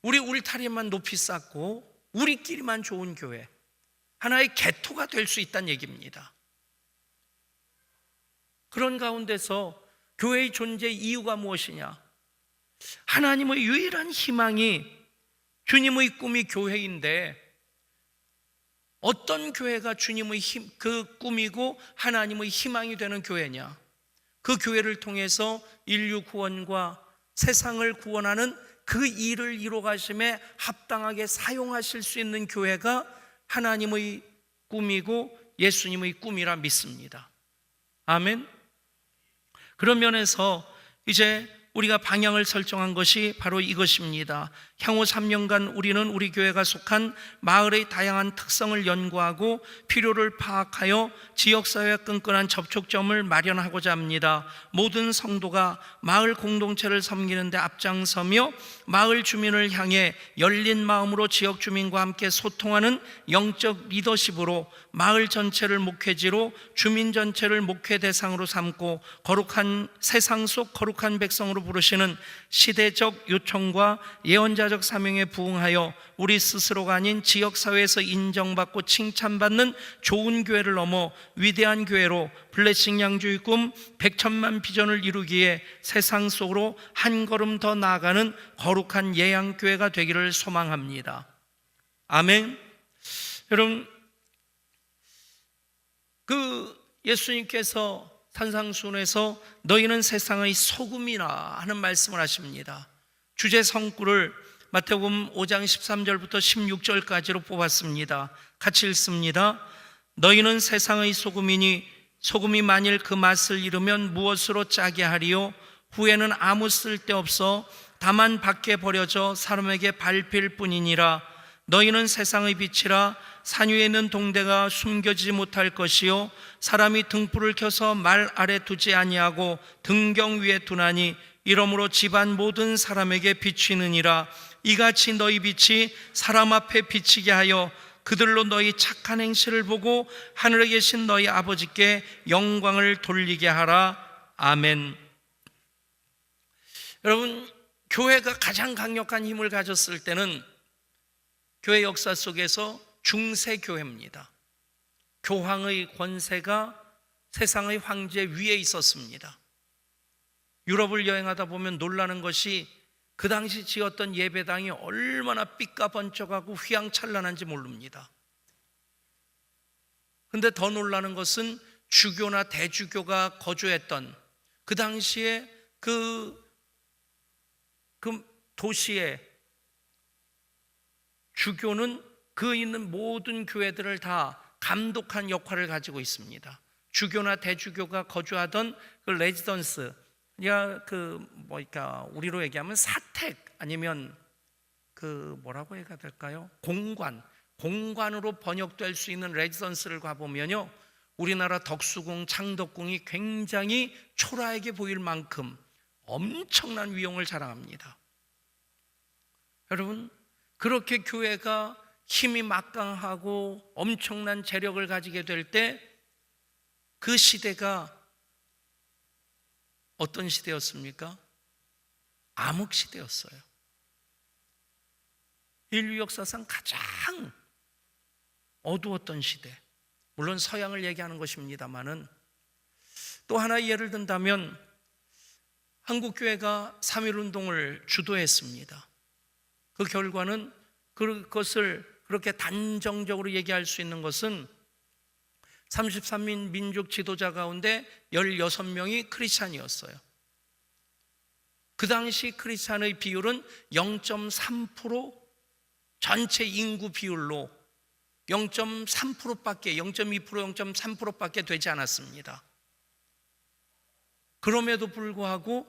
우리 울타리만 높이 쌓고 우리끼리만 좋은 교회, 하나의 개토가 될 수 있다는 얘기입니다. 그런 가운데서 교회의 존재 이유가 무엇이냐? 하나님의 유일한 희망이 주님의 꿈이 교회인데, 어떤 교회가 주님의 그 꿈이고 하나님의 희망이 되는 교회냐? 그 교회를 통해서 인류 구원과 세상을 구원하는 그 일을 이루어 가심에 합당하게 사용하실 수 있는 교회가 하나님의 꿈이고 예수님의 꿈이라 믿습니다. 아멘. 그런 면에서 이제 우리가 방향을 설정한 것이 바로 이것입니다. 향후 3년간 우리는 우리 교회가 속한 마을의 다양한 특성을 연구하고 필요를 파악하여 지역사회와 끈끈한 접촉점을 마련하고자 합니다. 모든 성도가 마을 공동체를 섬기는 데 앞장서며 마을 주민을 향해 열린 마음으로 지역 주민과 함께 소통하는 영적 리더십으로 마을 전체를 목회지로, 주민 전체를 목회 대상으로 삼고 거룩한 세상 속 거룩한 백성으로 부르시는 시대적 요청과 예언자적 사명에 부응하여 우리 스스로가 아닌 지역사회에서 인정받고 칭찬받는 좋은 교회를 넘어 위대한 교회로 블레싱 양주의 꿈 100천만 비전을 이루기에 세상 속으로 한 걸음 더 나아가는 거룩한 예향교회가 되기를 소망합니다. 아멘. 여러분, 예수님께서 산상수훈에서 너희는 세상의 소금이라 하는 말씀을 하십니다. 주제 성구를 마태복음 5장 13절부터 16절까지로 뽑았습니다. 같이 읽습니다. 너희는 세상의 소금이니 소금이 만일 그 맛을 잃으면 무엇으로 짜게 하리요? 후에는 아무 쓸데없어 다만 밖에 버려져 사람에게 밟힐 뿐이니라. 너희는 세상의 빛이라. 산 위에 있는 동대가 숨겨지지 못할 것이요 사람이 등불을 켜서 말 아래 두지 아니하고 등경 위에 두나니 이러므로 집안 모든 사람에게 비치느니라. 이같이 너희 빛이 사람 앞에 비치게 하여 그들로 너희 착한 행실을 보고 하늘에 계신 너희 아버지께 영광을 돌리게 하라. 아멘. 여러분, 교회가 가장 강력한 힘을 가졌을 때는 교회 역사 속에서 중세교회입니다. 교황의 권세가 세상의 황제 위에 있었습니다. 유럽을 여행하다 보면 놀라는 것이 그 당시 지었던 예배당이 얼마나 삐까번쩍하고 휘황찬란한지 모릅니다. 근데 더 놀라는 것은 주교나 대주교가 거주했던 그 당시에 그 도시의 주교는 그 있는 모든 교회들을 다 감독한 역할을 가지고 있습니다. 주교나 대주교가 거주하던 그 레지던스, 우리로 얘기하면 사택 아니면 뭐라고 해야 될까요? 공관으로 번역될 수 있는 레지던스를 가보면요, 우리나라 덕수궁, 창덕궁이 굉장히 초라하게 보일 만큼 엄청난 위용을 자랑합니다. 여러분, 그렇게 교회가 힘이 막강하고 엄청난 재력을 가지게 될 때 그 시대가 어떤 시대였습니까? 암흑 시대였어요. 인류 역사상 가장 어두웠던 시대. 물론 서양을 얘기하는 것입니다만은, 또 하나 예를 든다면 한국교회가 3.1운동을 주도했습니다. 그 결과는, 그것을 그렇게 단정적으로 얘기할 수 있는 것은 33인 민족 지도자 가운데 16명이 크리스찬이었어요. 그 당시 크리스찬의 비율은 0.3%, 전체 인구 비율로 0.3%밖에, 0.2%, 0.3%밖에 되지 않았습니다. 그럼에도 불구하고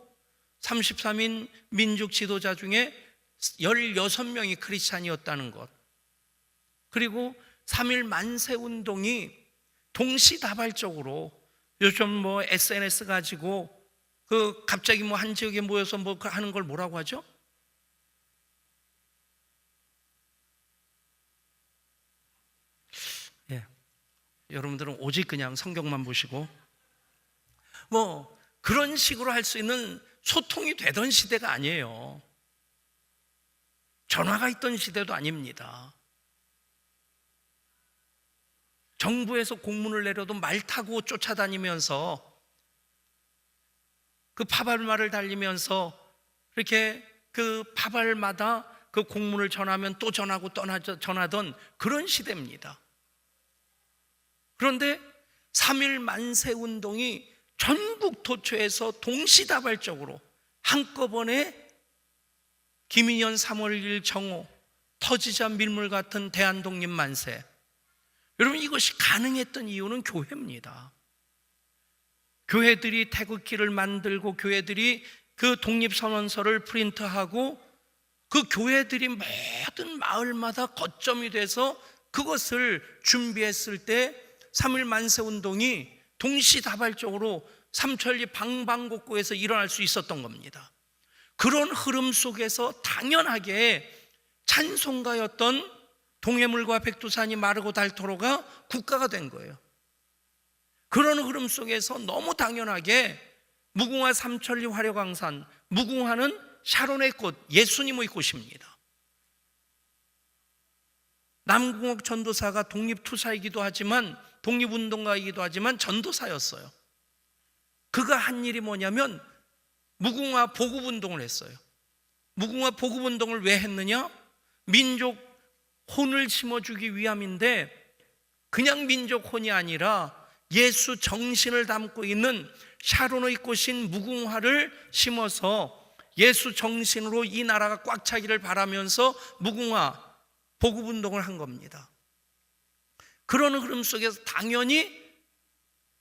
33인 민족 지도자 중에 16명이 크리스찬이었다는 것, 그리고 3.1 만세 운동이 동시다발적으로, 요즘 SNS 가지고 갑자기 한 지역에 모여서 하는 걸 뭐라고 하죠? 예, 여러분들은 오직 그냥 성경만 보시고 그런 식으로 할 수 있는 소통이 되던 시대가 아니에요. 전화가 있던 시대도 아닙니다. 정부에서 공문을 내려도 말 타고 쫓아다니면서 그 파발말을 달리면서 이렇게 그 파발마다 그 공문을 전하면 또 전하고 전하던 그런 시대입니다. 그런데 3.1 만세 운동이 전국 도처에서 동시다발적으로 한꺼번에 김인현 3월 1일 정오, 터지자 밀물 같은 대한독립 만세, 여러분, 이것이 가능했던 이유는 교회입니다. 교회들이 태극기를 만들고 교회들이 그 독립선언서를 프린트하고 그 교회들이 모든 마을마다 거점이 돼서 그것을 준비했을 때 3.1 만세운동이 동시다발적으로 삼천리 방방곡곡에서 일어날 수 있었던 겁니다. 그런 흐름 속에서 당연하게 찬송가였던 동해물과 백두산이 마르고 닳도록가 국가가 된 거예요. 그런 흐름 속에서 너무 당연하게 무궁화 삼천리 화려강산, 무궁화는 샤론의 꽃, 예수님의 꽃입니다. 남궁옥 전도사가 독립투사이기도 하지만, 독립운동가이기도 하지만 전도사였어요. 그가 한 일이 뭐냐면 무궁화 보급운동을 했어요. 무궁화 보급운동을 왜 했느냐? 민족 혼을 심어주기 위함인데, 그냥 민족 혼이 아니라 예수 정신을 담고 있는 샤론의 꽃인 무궁화를 심어서 예수 정신으로 이 나라가 꽉 차기를 바라면서 무궁화 보급운동을 한 겁니다. 그런 흐름 속에서 당연히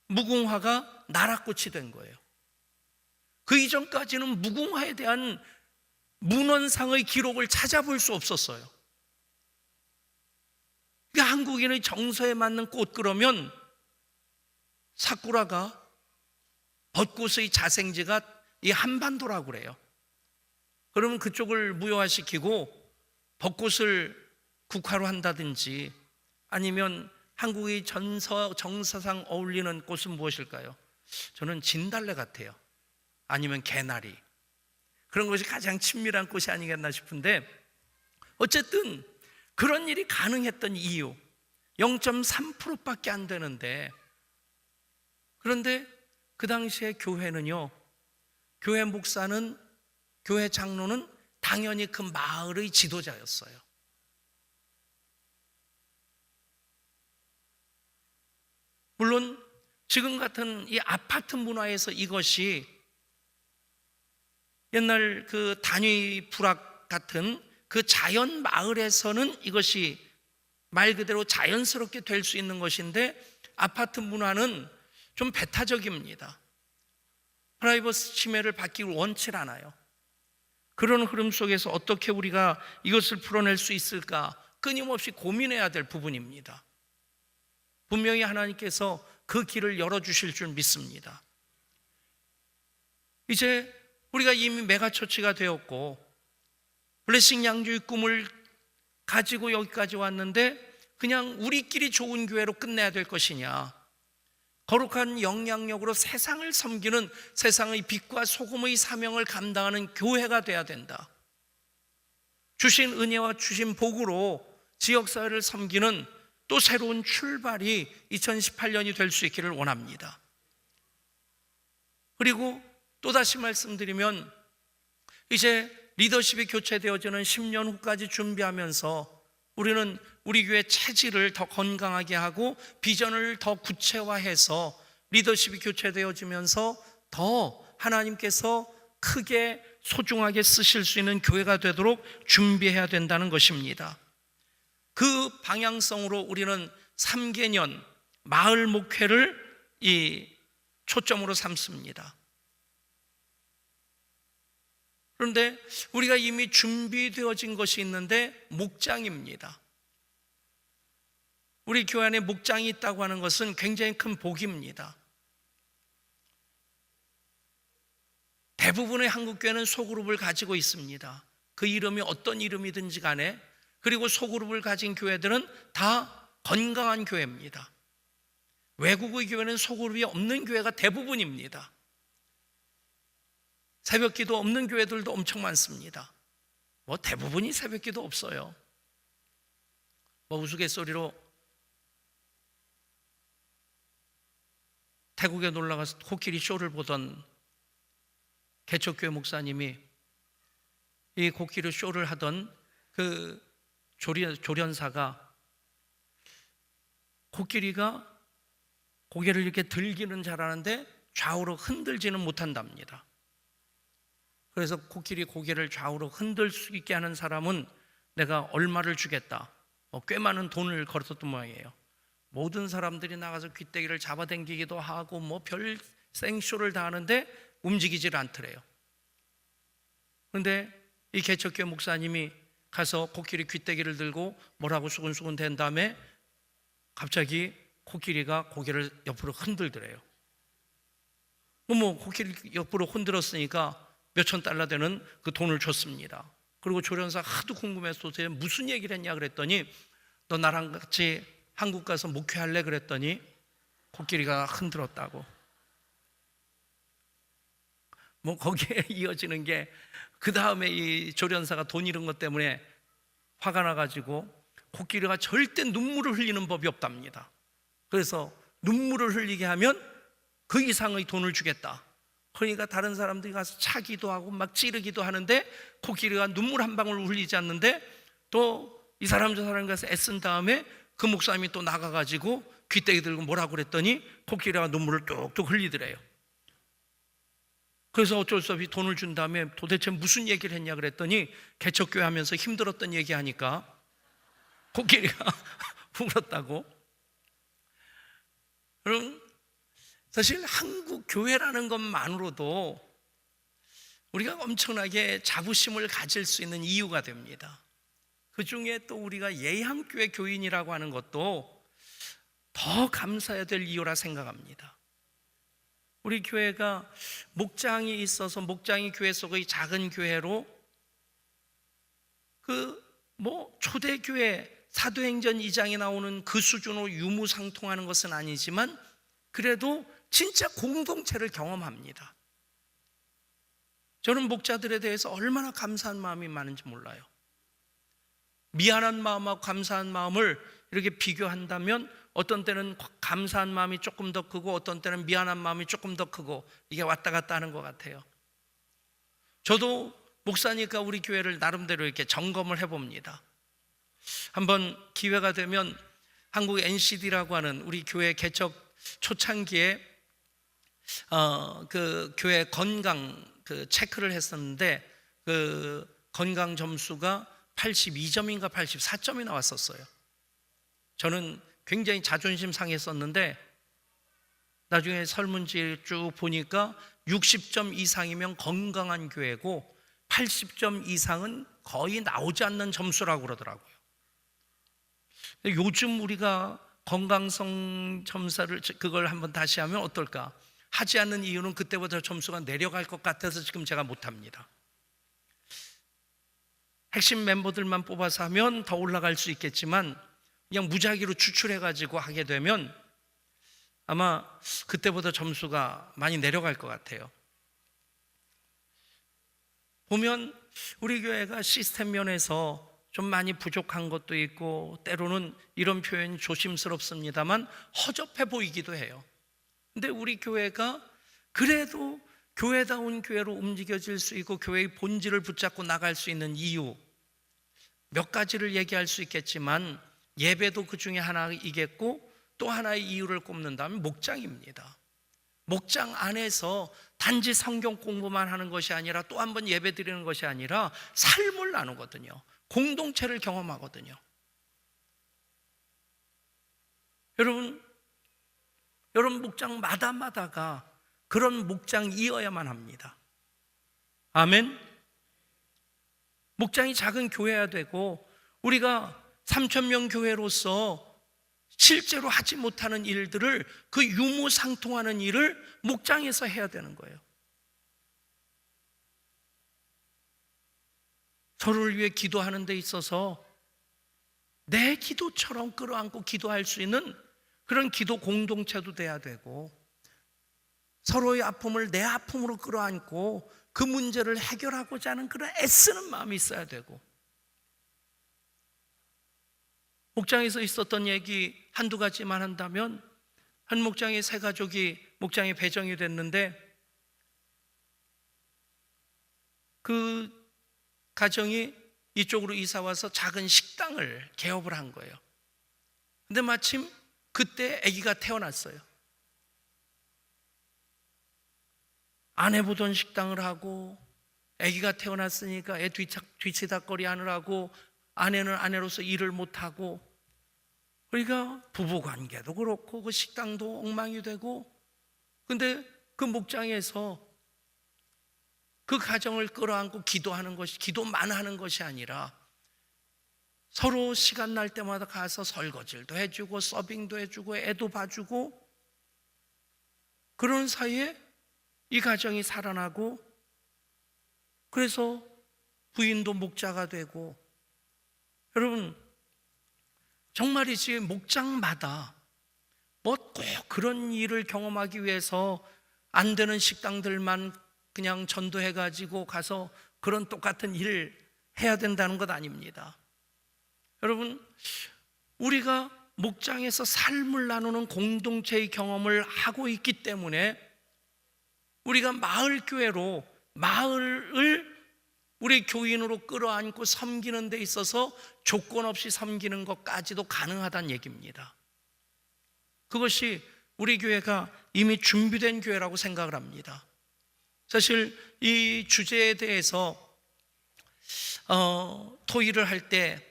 무궁화가 나라꽃이 된 거예요. 그 이전까지는 무궁화에 대한 문헌상의 기록을 찾아볼 수 없었어요. 그러니까 한국인의 정서에 맞는 꽃 그러면 사쿠라가, 벚꽃의 자생지가 이 한반도라고 그래요. 그러면 그쪽을 무효화시키고 벚꽃을 국화로 한다든지, 아니면 한국의 정서상 어울리는 꽃은 무엇일까요? 저는 진달래 같아요. 아니면 개나리. 그런 것이 가장 친밀한 꽃이 아니겠나 싶은데, 어쨌든 그런 일이 가능했던 이유 0.3%밖에 안 되는데, 그런데 그 당시에 교회는요, 교회 목사는, 교회 장로는 당연히 그 마을의 지도자였어요. 물론 지금 같은 이 아파트 문화에서 이것이 옛날 그 단위 불악 같은 그 자연 마을에서는 이것이 말 그대로 자연스럽게 될 수 있는 것인데, 아파트 문화는 좀 배타적입니다. 프라이버시 침해를 받기 원치 않아요. 그런 흐름 속에서 어떻게 우리가 이것을 풀어낼 수 있을까 끊임없이 고민해야 될 부분입니다. 분명히 하나님께서 그 길을 열어주실 줄 믿습니다. 이제 우리가 이미 메가처치가 되었고 블레싱 양주의 꿈을 가지고 여기까지 왔는데, 그냥 우리끼리 좋은 교회로 끝내야 될 것이냐, 거룩한 영향력으로 세상을 섬기는, 세상의 빛과 소금의 사명을 감당하는 교회가 돼야 된다. 주신 은혜와 주신 복으로 지역사회를 섬기는 또 새로운 출발이 2018년이 될 수 있기를 원합니다. 그리고 또다시 말씀드리면, 이제 리더십이 교체되어지는 10년 후까지 준비하면서 우리는 우리 교회 체질을 더 건강하게 하고 비전을 더 구체화해서 리더십이 교체되어지면서 더 하나님께서 크게 소중하게 쓰실 수 있는 교회가 되도록 준비해야 된다는 것입니다. 그 방향성으로 우리는 3개년 마을 목회를 이 초점으로 삼습니다. 그런데 우리가 이미 준비되어진 것이 있는데 목장입니다. 우리 교회 안에 목장이 있다고 하는 것은 굉장히 큰 복입니다. 대부분의 한국교회는 소그룹을 가지고 있습니다. 그 이름이 어떤 이름이든지 간에. 그리고 소그룹을 가진 교회들은 다 건강한 교회입니다. 외국의 교회는 소그룹이 없는 교회가 대부분입니다. 새벽기도 없는 교회들도 엄청 많습니다. 대부분이 새벽기도 없어요. 우스갯소리로 태국에 놀러가서 코끼리 쇼를 보던 개척교회 목사님이 이 코끼리 쇼를 하던 그 조련사가 코끼리가 고개를 이렇게 들기는 잘하는데 좌우로 흔들지는 못한답니다. 그래서 코끼리 고개를 좌우로 흔들 수 있게 하는 사람은 내가 얼마를 주겠다, 꽤 많은 돈을 걸었던 모양이에요. 모든 사람들이 나가서 귀때기를 잡아당기기도 하고 별 생쇼를 다 하는데 움직이질 않더래요. 그런데 이 개척교회 목사님이 가서 코끼리 귀때기를 들고 뭐라고 수근수근 댄 다음에 갑자기 코끼리가 고개를 옆으로 흔들더래요. 코끼리 옆으로 흔들었으니까 몇천 달러 되는 그 돈을 줬습니다. 그리고 조련사가 하도 궁금해서 도대체 무슨 얘기를 했냐 그랬더니, 너 나랑 같이 한국 가서 목회할래 그랬더니 코끼리가 흔들었다고. 거기에 이어지는 게, 그 다음에 이 조련사가 돈 잃은 것 때문에 화가 나가지고 코끼리가 절대 눈물을 흘리는 법이 없답니다. 그래서 눈물을 흘리게 하면 그 이상의 돈을 주겠다. 그러니까 다른 사람들이 가서 차기도 하고 막 찌르기도 하는데 코끼리가 눈물 한 방울 흘리지 않는데, 또 이 사람 저 사람 가서 애쓴 다음에 그 목사님이 또 나가가지고 귀때기 들고 뭐라고 그랬더니 코끼리가 눈물을 뚝뚝 흘리더래요. 그래서 어쩔 수 없이 돈을 준 다음에 도대체 무슨 얘기를 했냐 그랬더니 개척교회 하면서 힘들었던 얘기하니까 코끼리가 울었다고. 그럼 사실 한국 교회라는 것만으로도 우리가 엄청나게 자부심을 가질 수 있는 이유가 됩니다. 그 중에 또 우리가 예향교회 교인이라고 하는 것도 더 감사해야 될 이유라 생각합니다. 우리 교회가 목장이 있어서 목장이 교회 속의 작은 교회로 초대교회 사도행전 2장에 나오는 그 수준으로 유무상통하는 것은 아니지만 그래도 진짜 공동체를 경험합니다. 저는 목자들에 대해서 얼마나 감사한 마음이 많은지 몰라요. 미안한 마음하고 감사한 마음을 이렇게 비교한다면 어떤 때는 감사한 마음이 조금 더 크고 어떤 때는 미안한 마음이 조금 더 크고 이게 왔다 갔다 하는 것 같아요. 저도 목사니까 우리 교회를 나름대로 이렇게 점검을 해봅니다. 한번 기회가 되면 한국 NCD라고 하는 우리 교회 개척 초창기에 그 교회 건강 체크를 했었는데 그 건강 점수가 82점인가 84점이 나왔었어요. 저는 굉장히 자존심 상했었는데 나중에 설문지 쭉 보니까 60점 이상이면 건강한 교회고 80점 이상은 거의 나오지 않는 점수라고 그러더라고요. 요즘 우리가 건강성 점사를 그걸 한번 다시 하면 어떨까? 하지 않는 이유는 그때보다 점수가 내려갈 것 같아서 지금 제가 못합니다. 핵심 멤버들만 뽑아서 하면 더 올라갈 수 있겠지만 그냥 무작위로 추출해가지고 하게 되면 아마 그때보다 점수가 많이 내려갈 것 같아요. 보면 우리 교회가 시스템 면에서 좀 많이 부족한 것도 있고 때로는 이런 표현이 조심스럽습니다만 허접해 보이기도 해요. 근데 우리 교회가 그래도 교회다운 교회로 움직여질 수 있고 교회의 본질을 붙잡고 나갈 수 있는 이유 몇 가지를 얘기할 수 있겠지만 예배도 그 중에 하나이겠고 또 하나의 이유를 꼽는다면 목장입니다. 목장 안에서 단지 성경 공부만 하는 것이 아니라 또 한 번 예배 드리는 것이 아니라 삶을 나누거든요. 공동체를 경험하거든요. 여러분 목장마다가 그런 목장이어야만 합니다. 아멘. 목장이 작은 교회여야 되고 우리가 3,000명 교회로서 실제로 하지 못하는 일들을 그 유무상통하는 일을 목장에서 해야 되는 거예요. 서로를 위해 기도하는 데 있어서 내 기도처럼 끌어안고 기도할 수 있는 그런 기도 공동체도 돼야 되고 서로의 아픔을 내 아픔으로 끌어안고 그 문제를 해결하고자 하는 그런 애쓰는 마음이 있어야 되고 목장에서 있었던 얘기 한두 가지만 한다면 한 목장의 세 가족이 목장에 배정이 됐는데 그 가정이 이쪽으로 이사와서 작은 식당을 개업을 한 거예요. 근데 마침 그때 아기가 태어났어요. 안 해보던 식당을 하고 아기가 태어났으니까 애 뒤치다거리 하느라고 아내는 아내로서 일을 못하고 그러니까 부부관계도 그렇고 그 식당도 엉망이 되고 근데 그 목장에서 그 가정을 끌어안고 기도하는 것이 기도만 하는 것이 아니라 서로 시간 날 때마다 가서 설거지도 해주고 서빙도 해주고 애도 봐주고 그런 사이에 이 가정이 살아나고 그래서 부인도 목자가 되고 여러분 정말이지 목장마다 뭐 꼭 그런 일을 경험하기 위해서 안 되는 식당들만 그냥 전도해가지고 가서 그런 똑같은 일을 해야 된다는 것 아닙니다. 여러분 우리가 목장에서 삶을 나누는 공동체의 경험을 하고 있기 때문에 우리가 마을교회로 마을을 우리 교인으로 끌어안고 섬기는 데 있어서 조건 없이 섬기는 것까지도 가능하다는 얘기입니다. 그것이 우리 교회가 이미 준비된 교회라고 생각을 합니다. 사실 이 주제에 대해서 토의를 할 때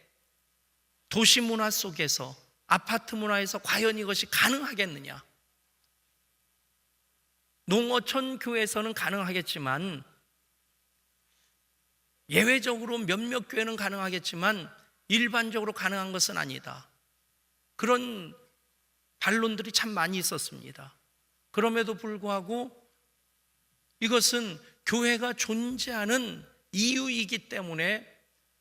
도시 문화 속에서 아파트 문화에서 과연 이것이 가능하겠느냐? 농어촌 교회에서는 가능하겠지만 예외적으로 몇몇 교회는 가능하겠지만 일반적으로 가능한 것은 아니다. 그런 반론들이 참 많이 있었습니다. 그럼에도 불구하고 이것은 교회가 존재하는 이유이기 때문에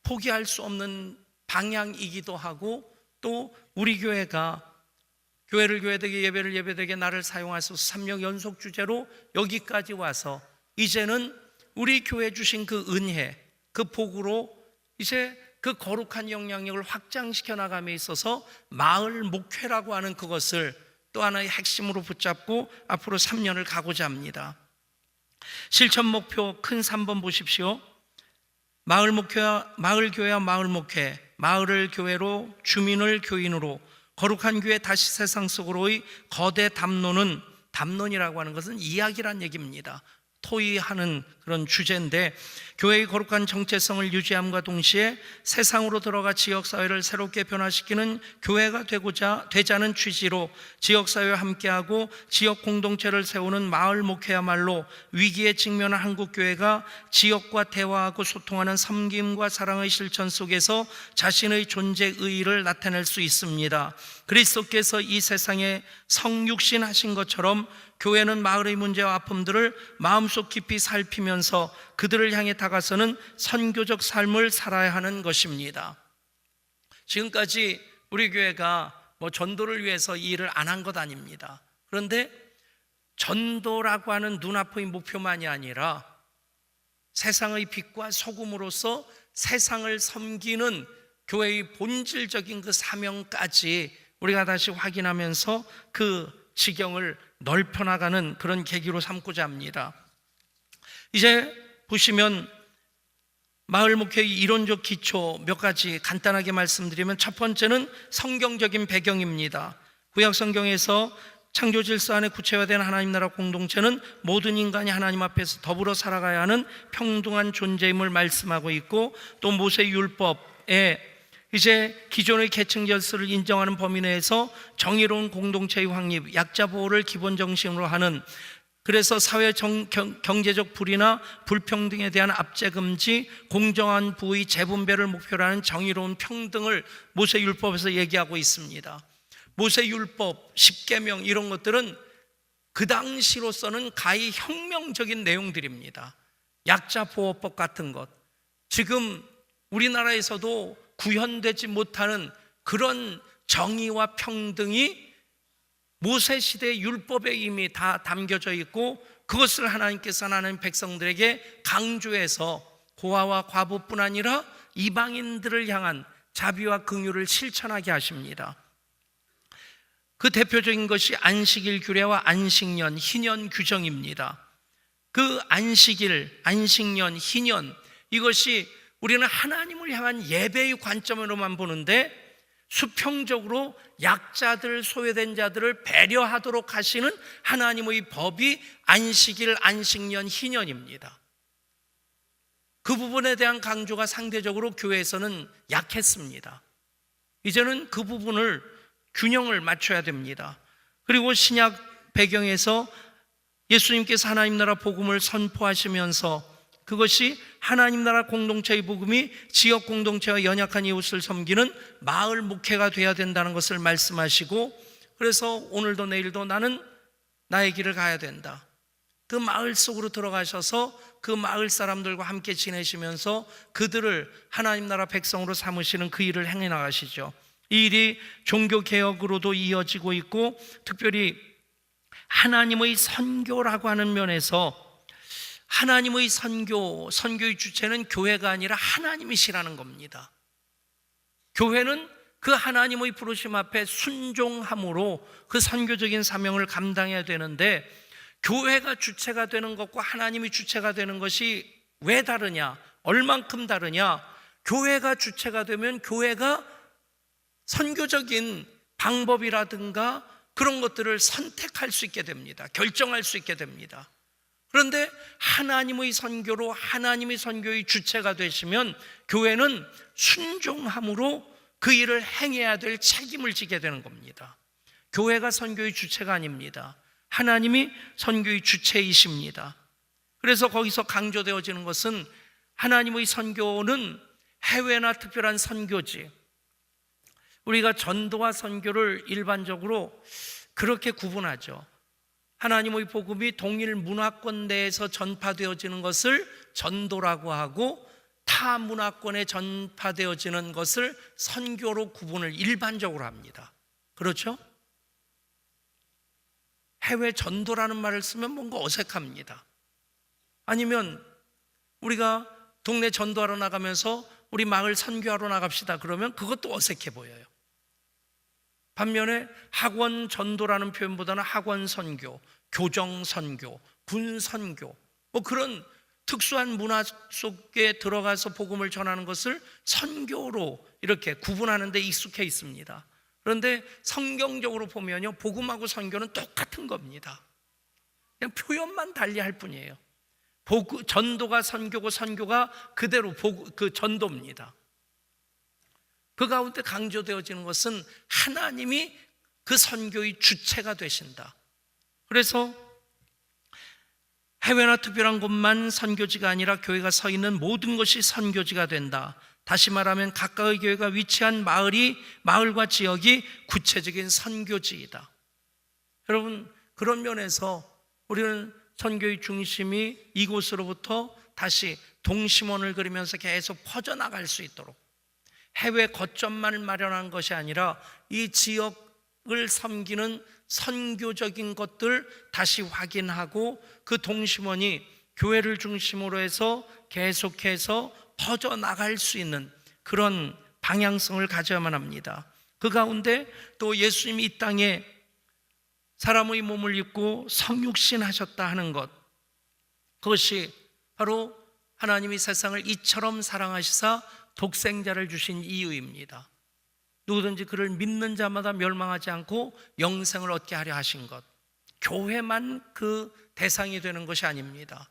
포기할 수 없는 방향이기도 하고, 또 우리 교회가 교회를 교회되게 예배를 예배되게 나를 사용하소서 3년 연속 주제로 여기까지 와서 이제는 우리 교회 주신 그 은혜, 그 복으로 이제 그 거룩한 영향력을 확장시켜 나감에 있어서 마을 목회라고 하는 그것을 또 하나의 핵심으로 붙잡고 앞으로 3년을 가고자 합니다. 실천 목표 큰 3번 보십시오. 마을 목회와 마을 교회와 마을 목회, 마을을 교회로, 주민을 교인으로, 거룩한 교회 다시 세상 속으로의 거대 담론은, 담론이라고 하는 것은 이야기란 얘기입니다. 토의하는 그런 주제인데, 교회의 거룩한 정체성을 유지함과 동시에 세상으로 들어가 지역사회를 새롭게 변화시키는 교회가 되자는 취지로 지역사회와 함께하고 지역 공동체를 세우는 마을 목회야말로 위기에 직면한 한국교회가 지역과 대화하고 소통하는 섬김과 사랑의 실천 속에서 자신의 존재 의의를 나타낼 수 있습니다. 그리스도께서 이 세상에 성육신 하신 것처럼 교회는 마을의 문제와 아픔들을 마음속 깊이 살피면서 그들을 향해 다가서는 선교적 삶을 살아야 하는 것입니다. 지금까지 우리 교회가 전도를 위해서 이 일을 안 한 것 아닙니다. 그런데 전도라고 하는 눈앞의 목표만이 아니라 세상의 빛과 소금으로서 세상을 섬기는 교회의 본질적인 그 사명까지 우리가 다시 확인하면서 그 지경을 넓혀나가는 그런 계기로 삼고자 합니다. 이제 보시면 마을 목회의 이론적 기초 몇 가지 간단하게 말씀드리면, 첫 번째는 성경적인 배경입니다. 구약 성경에서 창조 질서 안에 구체화된 하나님 나라 공동체는 모든 인간이 하나님 앞에서 더불어 살아가야 하는 평등한 존재임을 말씀하고 있고, 또 모세 율법에 이제 기존의 계층 질서를 인정하는 범위 내에서 정의로운 공동체의 확립, 약자 보호를 기본 정신으로 하는, 그래서 사회 경제적 불이나 불평등에 대한 압제 금지, 공정한 부의 재분배를 목표로 하는 정의로운 평등을 모세율법에서 얘기하고 있습니다. 모세율법, 10계명 이런 것들은 그 당시로서는 가히 혁명적인 내용들입니다. 약자 보호법 같은 것, 지금 우리나라에서도 구현되지 못하는 그런 정의와 평등이 모세시대 율법에 이미 다 담겨져 있고, 그것을 하나님께서 하나님 백성들에게 강조해서 고아와 과부뿐 아니라 이방인들을 향한 자비와 긍휼을 실천하게 하십니다. 그 대표적인 것이 안식일 규례와 안식년, 희년 규정입니다. 그 안식일, 안식년, 희년, 이것이 우리는 하나님을 향한 예배의 관점으로만 보는데 수평적으로 약자들, 소외된 자들을 배려하도록 하시는 하나님의 법이 안식일, 안식년, 희년입니다. 그 부분에 대한 강조가 상대적으로 교회에서는 약했습니다. 이제는 그 부분을 균형을 맞춰야 됩니다. 그리고 신약 배경에서 예수님께서 하나님 나라 복음을 선포하시면서 그것이 하나님 나라 공동체의 복음이 지역 공동체와 연약한 이웃을 섬기는 마을 목회가 되어야 된다는 것을 말씀하시고, 그래서 오늘도 내일도 나는 나의 길을 가야 된다. 그 마을 속으로 들어가셔서 그 마을 사람들과 함께 지내시면서 그들을 하나님 나라 백성으로 삼으시는 그 일을 행해 나가시죠. 이 일이 종교개혁으로도 이어지고 있고, 특별히 하나님의 선교라고 하는 면에서 하나님의 선교의 주체는 교회가 아니라 하나님이시라는 겁니다. 교회는 그 하나님의 부르심 앞에 순종함으로 그 선교적인 사명을 감당해야 되는데, 교회가 주체가 되는 것과 하나님이 주체가 되는 것이 왜 다르냐? 얼만큼 다르냐? 교회가 주체가 되면 교회가 선교적인 방법이라든가 그런 것들을 선택할 수 있게 됩니다. 결정할 수 있게 됩니다. 그런데 하나님의 선교로 하나님의 선교의 주체가 되시면 교회는 순종함으로 그 일을 행해야 될 책임을 지게 되는 겁니다. 교회가 선교의 주체가 아닙니다. 하나님이 선교의 주체이십니다. 그래서 거기서 강조되어지는 것은 하나님의 선교는 해외나 특별한 선교지, 우리가 전도와 선교를 일반적으로 그렇게 구분하죠. 하나님의 복음이 동일 문화권 내에서 전파되어지는 것을 전도라고 하고 타 문화권에 전파되어지는 것을 선교로 구분을 일반적으로 합니다. 그렇죠? 해외 전도라는 말을 쓰면 뭔가 어색합니다. 아니면 우리가 동네 전도하러 나가면서 우리 마을 선교하러 나갑시다 그러면 그것도 어색해 보여요. 반면에 학원 전도라는 표현보다는 학원 선교, 교정 선교, 군 선교 뭐 그런 특수한 문화 속에 들어가서 복음을 전하는 것을 선교로 이렇게 구분하는 데 익숙해 있습니다. 그런데 성경적으로 보면요, 복음하고 선교는 똑같은 겁니다. 그냥 표현만 달리할 뿐이에요. 전도가 선교고 선교가 그대로 그 전도입니다. 그 가운데 강조되어지는 것은 하나님이 그 선교의 주체가 되신다. 그래서 해외나 특별한 곳만 선교지가 아니라 교회가 서 있는 모든 것이 선교지가 된다. 다시 말하면 각각의 교회가 위치한 마을과 지역이 구체적인 선교지이다. 여러분, 그런 면에서 우리는 선교의 중심이 이곳으로부터 다시 동심원을 그리면서 계속 퍼져나갈 수 있도록 해외 거점만을 마련한 것이 아니라 이 지역을 섬기는 선교적인 것들 다시 확인하고 그 동심원이 교회를 중심으로 해서 계속해서 퍼져나갈 수 있는 그런 방향성을 가져야만 합니다. 그 가운데 또 예수님이 이 땅에 사람의 몸을 입고 성육신 하셨다 하는 것, 그것이 바로 하나님이 세상을 이처럼 사랑하시사 독생자를 주신 이유입니다. 누구든지 그를 믿는 자마다 멸망하지 않고 영생을 얻게 하려 하신 것, 교회만 그 대상이 되는 것이 아닙니다.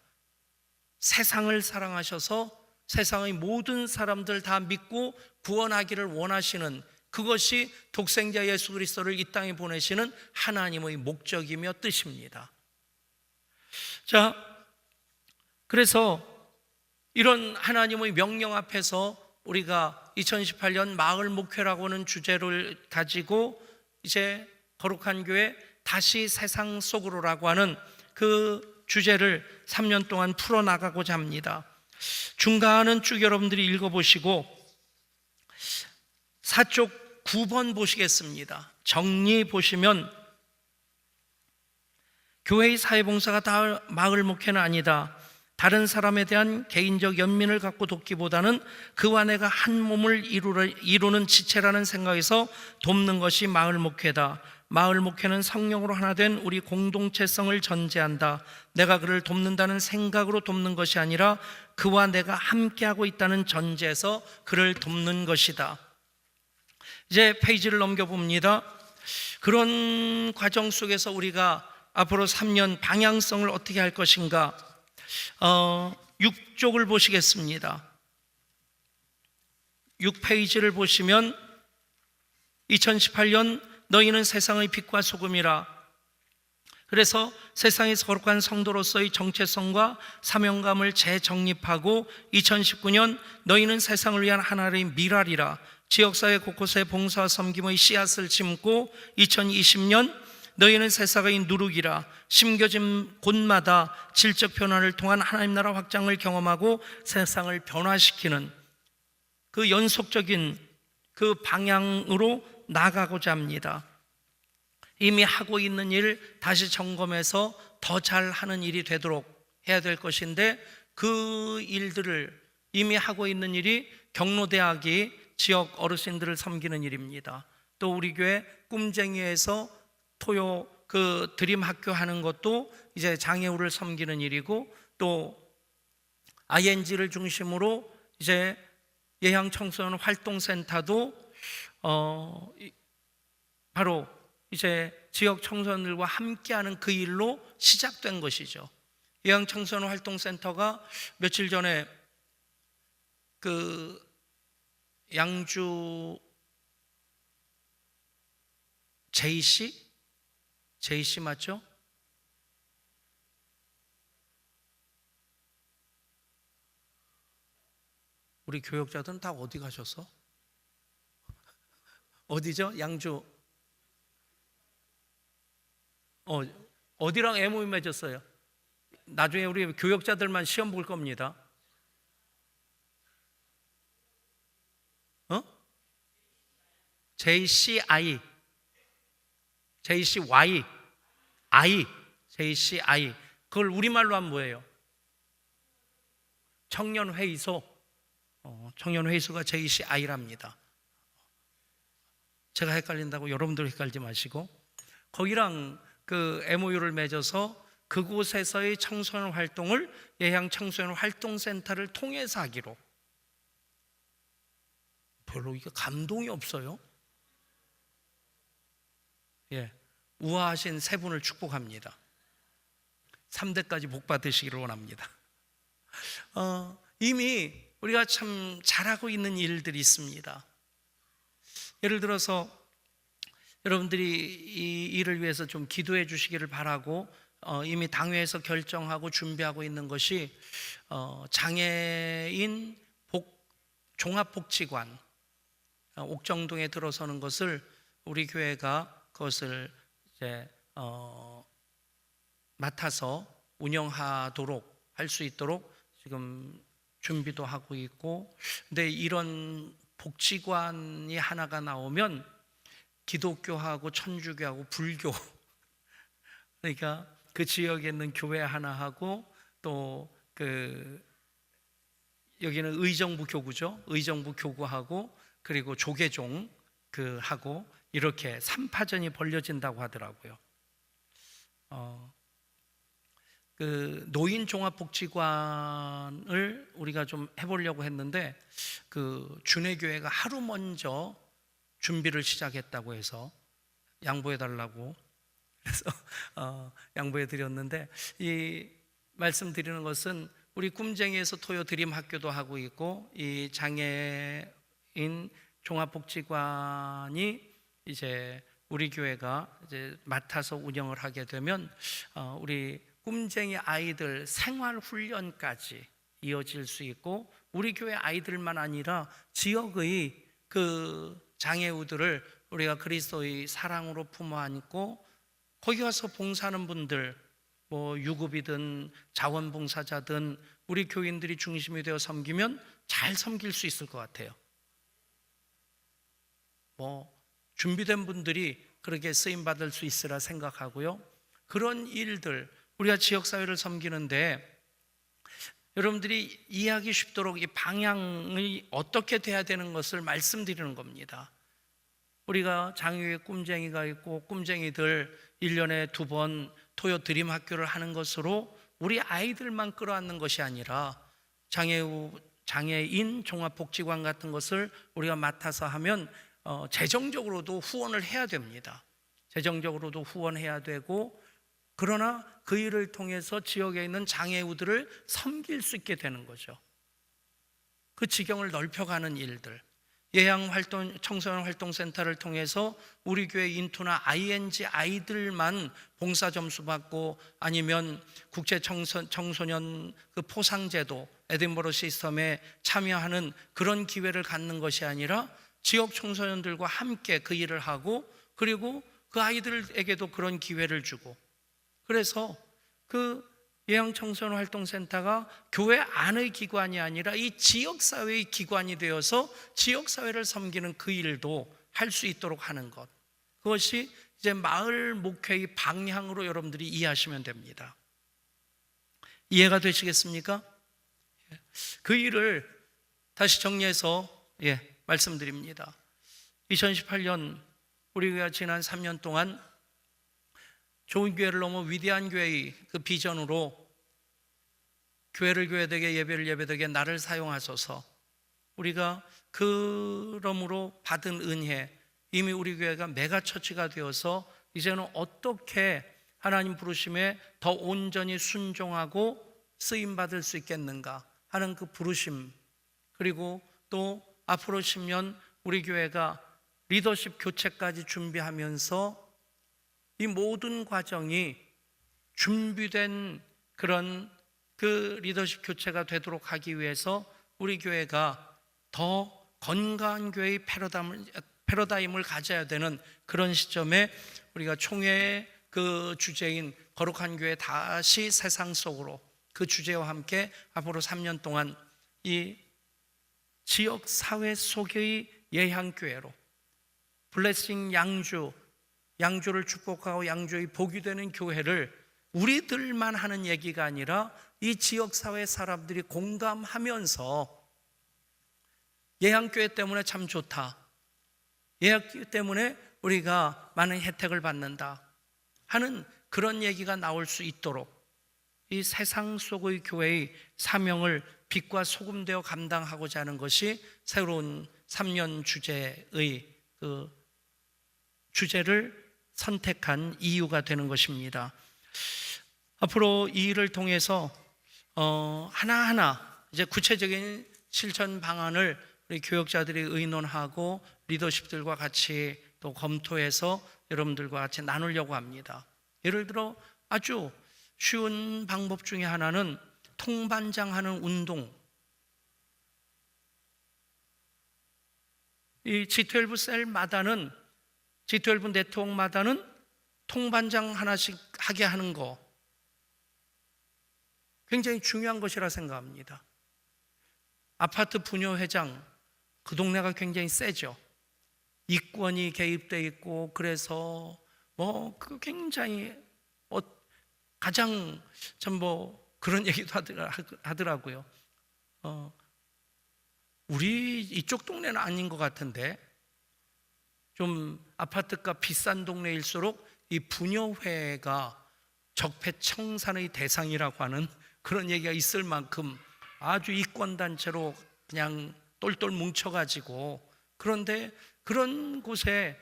세상을 사랑하셔서 세상의 모든 사람들 다 믿고 구원하기를 원하시는, 그것이 독생자 예수 그리스도를 이 땅에 보내시는 하나님의 목적이며 뜻입니다. 자, 그래서 이런 하나님의 명령 앞에서 우리가 2018년 마을 목회라고 하는 주제를 가지고 이제 거룩한 교회 다시 세상 속으로라고 하는 그 주제를 3년 동안 풀어나가고자 합니다. 중간은 쭉 여러분들이 읽어보시고 4쪽 9번 보시겠습니다. 정리 보시면 교회의 사회봉사가 다 마을 목회는 아니다. 다른 사람에 대한 개인적 연민을 갖고 돕기보다는 그와 내가 한 몸을 이루는 지체라는 생각에서 돕는 것이 마을 목회다. 마을 목회는 성령으로 하나 된 우리 공동체성을 전제한다. 내가 그를 돕는다는 생각으로 돕는 것이 아니라 그와 내가 함께하고 있다는 전제에서 그를 돕는 것이다. 이제 페이지를 넘겨봅니다. 그런 과정 속에서 우리가 앞으로 3년 방향성을 어떻게 할 것인가, 6쪽을 보시겠습니다. 6페이지를 보시면 2018년 너희는 세상의 빛과 소금이라. 그래서 세상에서 거룩한 성도로서의 정체성과 사명감을 재정립하고 2019년 너희는 세상을 위한 하나의 미랄이라. 지역사회 곳곳에 봉사와 섬김의 씨앗을 심고 2020년 너희는 세상의 누룩이라. 심겨진 곳마다 질적 변화를 통한 하나님 나라 확장을 경험하고 세상을 변화시키는 그 연속적인 그 방향으로 나가고자 합니다. 이미 하고 있는 일 다시 점검해서 더 잘하는 일이 되도록 해야 될 것인데, 그 일들을 이미 하고 있는 일이 경로대학이 지역 어르신들을 섬기는 일입니다. 또 우리 교회 꿈쟁이에서 토요 그 드림 학교 하는 것도 이제 장애우를 섬기는 일이고, 또 ING를 중심으로 이제 예향 청소년 활동센터도 바로 이제 지역 청소년들과 함께하는 그 일로 시작된 것이죠. 예향 청소년 활동센터가 며칠 전에 그 양주 제이씨 맞죠? 우리 교역자들은 다 어디 가셨어? 어디죠? 양주. 어디랑 MOU 맺었어요? 나중에 우리 교역자들만 시험 볼 겁니다. JCI, JCY, JCI. 그걸 우리말로 하면 뭐예요? 청년회의소. 청년회의소가 JCI랍니다. 제가 헷갈린다고 여러분들 헷갈리지 마시고, 거기랑 그 MOU를 맺어서 그곳에서의 청소년 활동을 예향 청소년 활동센터를 통해서 하기로. 별로 이게 감동이 없어요. 예, 우아하신 세 분을 축복합니다. 3대까지 복 받으시기를 원합니다. 이미 우리가 참 잘하고 있는 일들이 있습니다. 예를 들어서 여러분들이 이 일을 위해서 좀 기도해 주시기를 바라고, 이미 당회에서 결정하고 준비하고 있는 것이 장애인 종합복지관 옥정동에 들어서는 것을 우리 교회가 그것을 이제 맡아서 운영하도록 할 수 있도록 지금 준비도 하고 있고, 근데 이런 복지관이 하나가 나오면 기독교하고 천주교하고 불교 그러니까 그 지역에 있는 교회 하나 하고, 또 그 여기는 의정부 교구죠. 의정부 교구하고 그리고 조계종 그 하고 이렇게 3파전이 벌려진다고 하더라고요. 그 노인 종합복지관을 우리가 좀 해보려고 했는데, 그 준회교회가 하루 먼저 준비를 시작했다고 해서 양보해 달라고 그래서 양보해 드렸는데, 이 말씀드리는 것은 우리 꿈쟁이에서 토요 드림 학교도 하고 있고, 이 장애인 종합복지관이 이제 우리 교회가 이제 맡아서 운영을 하게 되면 우리 꿈쟁이 아이들 생활 훈련까지 이어질 수 있고, 우리 교회 아이들만 아니라 지역의 그 장애우들을 우리가 그리스도의 사랑으로 품어 안고 거기 가서 봉사하는 분들, 뭐 유급이든 자원봉사자든 우리 교인들이 중심이 되어 섬기면 잘 섬길 수 있을 것 같아요. 뭐 준비된 분들이 그렇게 쓰임 받을 수 있으라 생각하고요. 그런 일들, 우리가 지역사회를 섬기는데 여러분들이 이해하기 쉽도록 이 방향이 어떻게 돼야 되는 것을 말씀드리는 겁니다. 우리가 장애의 꿈쟁이가 있고, 꿈쟁이들 1년에 2번 토요 드림 학교를 하는 것으로 우리 아이들만 끌어안는 것이 아니라 장애인 종합복지관 같은 것을 우리가 맡아서 하면 재정적으로도 후원을 해야 됩니다. 재정적으로도 후원해야 되고, 그러나 그 일을 통해서 지역에 있는 장애우들을 섬길 수 있게 되는 거죠. 그 지경을 넓혀가는 일들, 청소년 활동센터를 통해서 우리 교회 인투나 ING 아이들만 봉사 점수 받고, 아니면 국제 청소년 그 포상제도 에든버러 시스템에 참여하는 그런 기회를 갖는 것이 아니라 지역 청소년들과 함께 그 일을 하고, 그리고 그 아이들에게도 그런 기회를 주고, 그래서 그 예양청소년활동센터가 교회 안의 기관이 아니라 이 지역사회의 기관이 되어서 지역사회를 섬기는 그 일도 할 수 있도록 하는 것, 그것이 이제 마을 목회의 방향으로 여러분들이 이해하시면 됩니다. 이해가 되시겠습니까? 그 일을 다시 정리해서 말씀드립니다. 2018년 우리가 지난 3년 동안 좋은 교회를 넘어 위대한 교회의 그 비전으로 교회를 교회되게, 예배를 예배되게 나를 사용하소서. 우리가 그러므로 받은 은혜, 이미 우리 교회가 메가처치가 되어서 이제는 어떻게 하나님 부르심에 더 온전히 순종하고 쓰임받을 수 있겠는가 하는 그 부르심, 그리고 또 앞으로 10년 우리 교회가 리더십 교체까지 준비하면서 이 모든 과정이 준비된 그런 그 리더십 교체가 되도록 패러다임을 가져야 되는 그런 시점에 우리가 총회의 그 주제인 거룩한 교회 다시 세상 속으로 그 주제와 함께 앞으로 3년 동안 이 지역 사회 속의 예향교회로 블레싱 양주를 축복하고 양주의 복이 되는 교회를 우리들만 하는 얘기가 아니라 이 지역사회 사람들이 공감하면서 예향교회 때문에 참 좋다, 예향교회 때문에 우리가 많은 혜택을 받는다 하는 그런 얘기가 나올 수 있도록 이 세상 속의 교회의 사명을 빛과 소금 되어 감당하고자 하는 것이 새로운 3년 주제의 그 주제를 선택한 이유가 되는 것입니다. 앞으로 이 일을 통해서 하나하나 이제 구체적인 실천 방안을 우리 교역자들이 의논하고 리더십들과 같이 또 검토해서 여러분들과 같이 나누려고 합니다. 예를 들어 아주 쉬운 방법 중에 하나는 통반장하는 운동. 이 G12 셀마다는 G12 네트워크마다는 통반장 하나씩 하게 하는 거 굉장히 중요한 것이라 생각합니다. 아파트 부녀회장, 그 동네가 굉장히 세죠. 이권이 개입돼 있고 그래서 그 굉장히 가장 참 그런 얘기도 하더라고요. 우리 이쪽 동네는 아닌 것 같은데 좀 아파트가 비싼 동네일수록 이 부녀회가 적폐청산의 대상이라고 하는 그런 얘기가 있을 만큼 아주 이권단체로 그냥 똘똘 뭉쳐가지고, 그런데 그런 곳에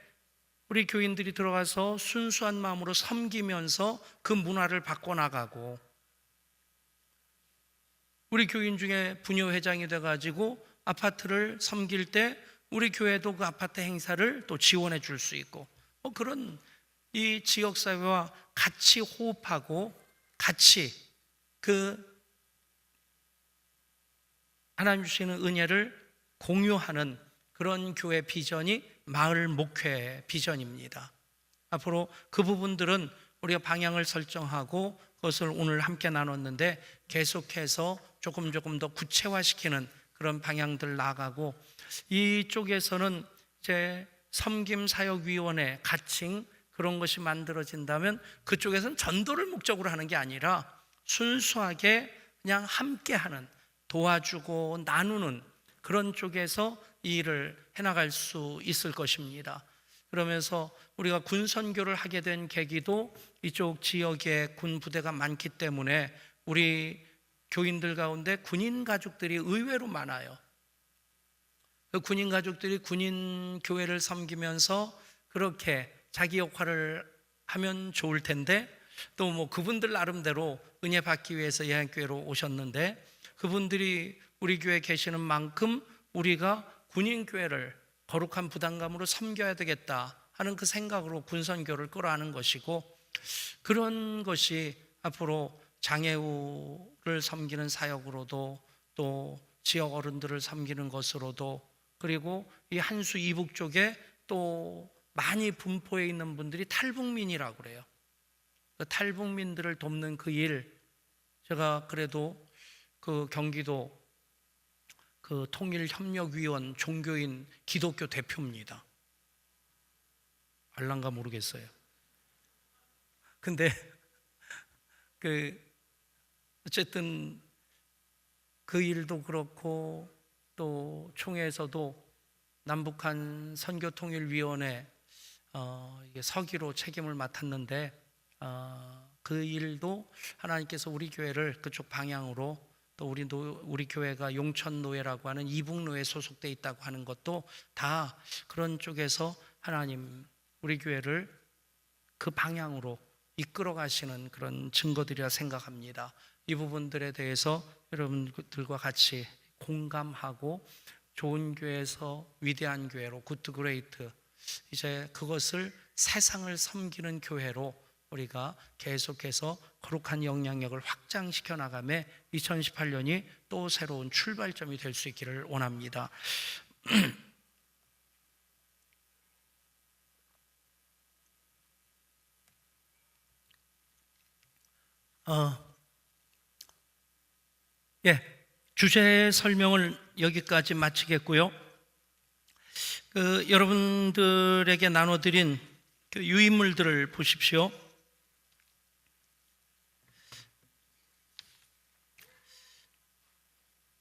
우리 교인들이 들어가서 순수한 마음으로 섬기면서 그 문화를 바꿔나가고, 우리 교인 중에 부녀회장이 돼가지고 아파트를 섬길 때 우리 교회도 그 아파트 행사를 또 지원해 줄 수 있고, 그런 이 지역사회와 같이 호흡하고 같이 그 하나님 주시는 은혜를 공유하는 그런 교회 비전이 마을 목회 비전입니다. 앞으로 그 부분들은 우리가 방향을 설정하고 그것을 오늘 함께 나눴는데 계속해서 조금 더 구체화시키는 그런 방향들 나아가고, 이쪽에서는 이제 섬김사역위원회 가칭 그런 것이 만들어진다면 그쪽에서는 전도를 목적으로 하는 게 아니라 순수하게 그냥 함께하는, 도와주고 나누는 그런 쪽에서 이 일을 해나갈 수 있을 것입니다. 그러면서 우리가 군선교를 하게 된 계기도 이쪽 지역에 군 부대가 많기 때문에 우리 교인들 가운데 군인 가족들이 의외로 많아요. 그 군인 가족들이 군인 교회를 섬기면서 그렇게 자기 역할을 하면 좋을 텐데, 또 그분들 나름대로 은혜 받기 위해서 예한교회로 오셨는데, 그분들이 우리 교회에 계시는 만큼 우리가 군인교회를 거룩한 부담감으로 섬겨야 되겠다 하는 그 생각으로 군선교를 끌어안은 것이고, 그런 것이 앞으로 장애우를 섬기는 사역으로도, 또 지역 어른들을 섬기는 것으로도, 그리고 이 한수 이북 쪽에 또 많이 분포해 있는 분들이 탈북민이라고 그래요. 그 탈북민들을 돕는 그 일, 제가 그래도 그 경기도 그 통일협력위원 종교인 기독교 대표입니다. 알란가 모르겠어요. 근데 어쨌든 그 일도 그렇고, 또 총회에서도 남북한 선교통일위원회 이게 서기로 책임을 맡았는데, 그 일도 하나님께서 우리 교회를 그쪽 방향으로, 또 우리 교회가 용천노회라고 하는 이북노회에 소속돼 있다고 하는 것도 다 그런 쪽에서 하나님 우리 교회를 그 방향으로 이끌어 가시는 그런 증거들이라 생각합니다. 이 부분들에 대해서 여러분들과 같이 공감하고 좋은 교회에서 위대한 교회로, 굿 그레이트, 이제 그것을 세상을 섬기는 교회로 우리가 계속해서 거룩한 영향력을 확장시켜 나가며 2018년이 또 새로운 출발점이 될 수 있기를 원합니다. 어, 예, 주제 설명을 여기까지 마치겠고요. 여러분들에게 나눠드린 그 유인물들을 보십시오.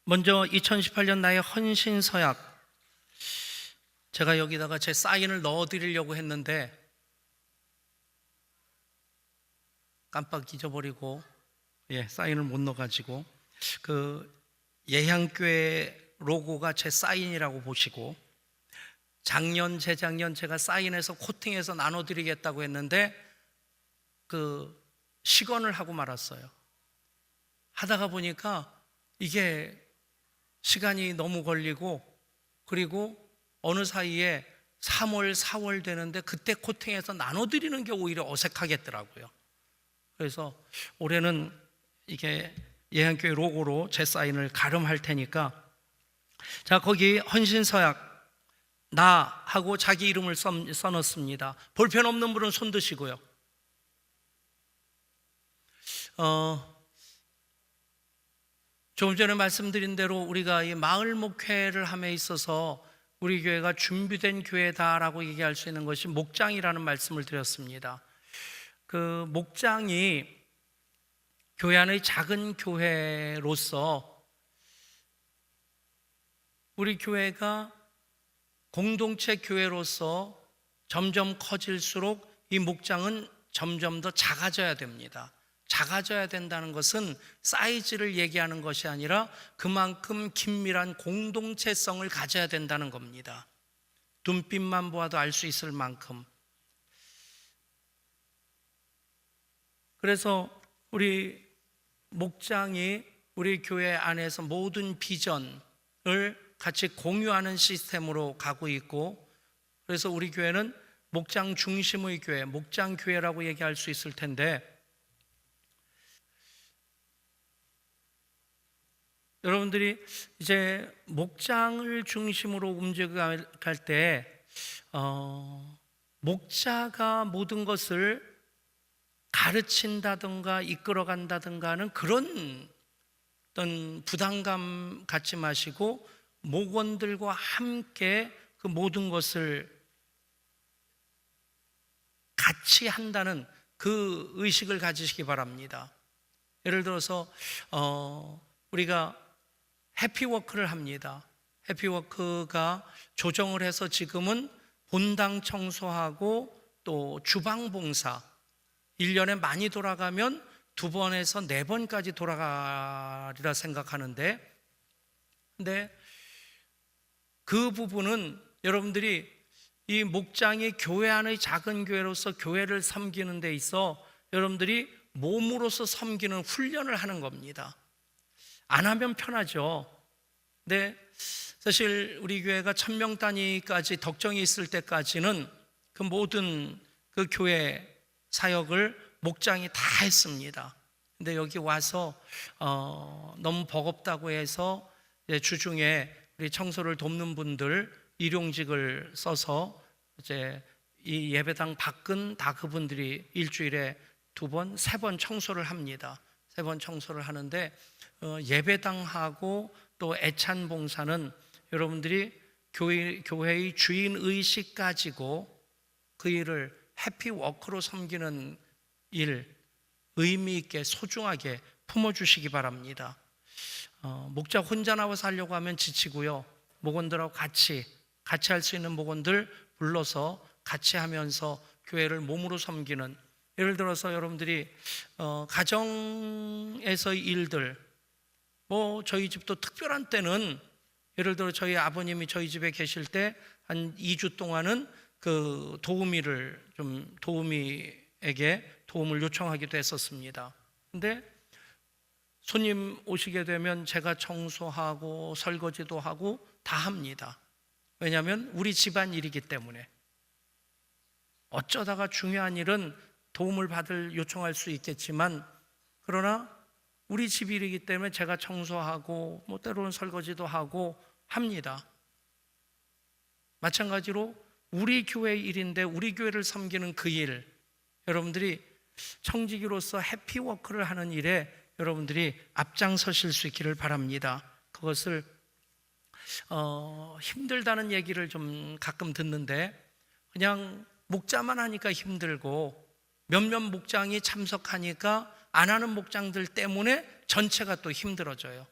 먼저 2018년 나의 헌신 서약, 제가 여기다가 제 사인을 넣어드리려고 했는데 깜빡 잊어버리고 사인을 못 넣어가지고 그 예향교회 로고가 제 사인이라고 보시고, 작년 재작년 제가 사인해서 코팅해서 나눠드리겠다고 했는데 그 시건을 하고 말았어요. 하다가 보니까 이게 시간이 너무 걸리고, 그리고 어느 사이에 3월 4월 되는데 그때 코팅해서 나눠드리는 게 오히려 어색하겠더라고요. 그래서 올해는 이게 예한교회 로고로 제 사인을 가름할 테니까, 자, 거기 헌신서약 나 하고 자기 이름을 써놓습니다. 볼펜 없는 분은 손 드시고요. 조금 전에 말씀드린 대로 우리가 이 마을 목회를 함에 있어서 우리 교회가 준비된 교회다라고 얘기할 수 있는 것이 목장이라는 말씀을 드렸습니다. 그 목장이 교회 안의 작은 교회로서 우리 교회가 공동체 교회로서 점점 커질수록 이 목장은 점점 더 작아져야 됩니다. 작아져야 된다는 것은 사이즈를 얘기하는 것이 아니라 그만큼 긴밀한 공동체성을 가져야 된다는 겁니다. 눈빛만 보아도 알 수 있을 만큼. 그래서 우리 목장이 우리 교회 안에서 모든 비전을 같이 공유하는 시스템으로 가고 있고, 그래서 우리 교회는 목장 중심의 교회, 목장 교회라고 얘기할 수 있을 텐데, 여러분들이 이제 목장을 중심으로 움직여갈 때 목자가 모든 것을 가르친다든가 이끌어간다든가 하는 그런 어떤 부담감 갖지 마시고, 목원들과 함께 그 모든 것을 같이 한다는 그 의식을 가지시기 바랍니다. 예를 들어서 우리가 해피워크를 합니다. 해피워크가 조정을 해서 지금은 본당 청소하고 또 주방 봉사, 1년에 많이 돌아가면 2번에서 4번까지 돌아가리라 생각하는데, 근데 그 부분은 여러분들이 이 목장이 교회 안의 작은 교회로서 교회를 섬기는 데 있어 여러분들이 몸으로서 섬기는 훈련을 하는 겁니다. 안 하면 편하죠. 근데 사실 우리 교회가 1000명 단위까지 덕정이 있을 때까지는 그 모든 그 교회 사역을 목장이 다 했습니다. 근데 여기 와서 너무 버겁다고 해서 이제 주중에 우리 청소를 돕는 분들 일용직을 써서 이제 이 예배당 밖은 다 그분들이 일주일에 2번, 3번 청소를 합니다. 3번 청소를 하는데 예배당하고 또 애찬 봉사는 여러분들이 교회의 주인 의식 가지고 그 일을 해피워크로 섬기는 일, 의미 있게 소중하게 품어주시기 바랍니다. 목자 혼자 나와서 하려고 하면 지치고요. 목원들하고 같이 할 수 있는 목원들 불러서 같이 하면서 교회를 몸으로 섬기는, 예를 들어서 여러분들이 가정에서의 일들, 뭐 저희 집도 특별한 때는 예를 들어 저희 아버님이 저희 집에 계실 때 한 2주 동안은 그 도우미에게 도움을 요청하기도 했었습니다. 근데 손님 오시게 되면 제가 청소하고 설거지도 하고 다 합니다. 왜냐하면 우리 집안 일이기 때문에. 어쩌다가 중요한 일은 도움을 요청할 수 있겠지만, 그러나 우리 집 일이기 때문에 제가 청소하고 뭐 때로는 설거지도 하고 합니다. 마찬가지로 우리 교회 일인데 우리 교회를 섬기는 그 일, 여러분들이 청지기로서 해피워크를 하는 일에 여러분들이 앞장서실 수 있기를 바랍니다. 그것을 힘들다는 얘기를 좀 가끔 듣는데, 그냥 목자만 하니까 힘들고 몇몇 목장이 참석하니까 안 하는 목장들 때문에 전체가 또 힘들어져요.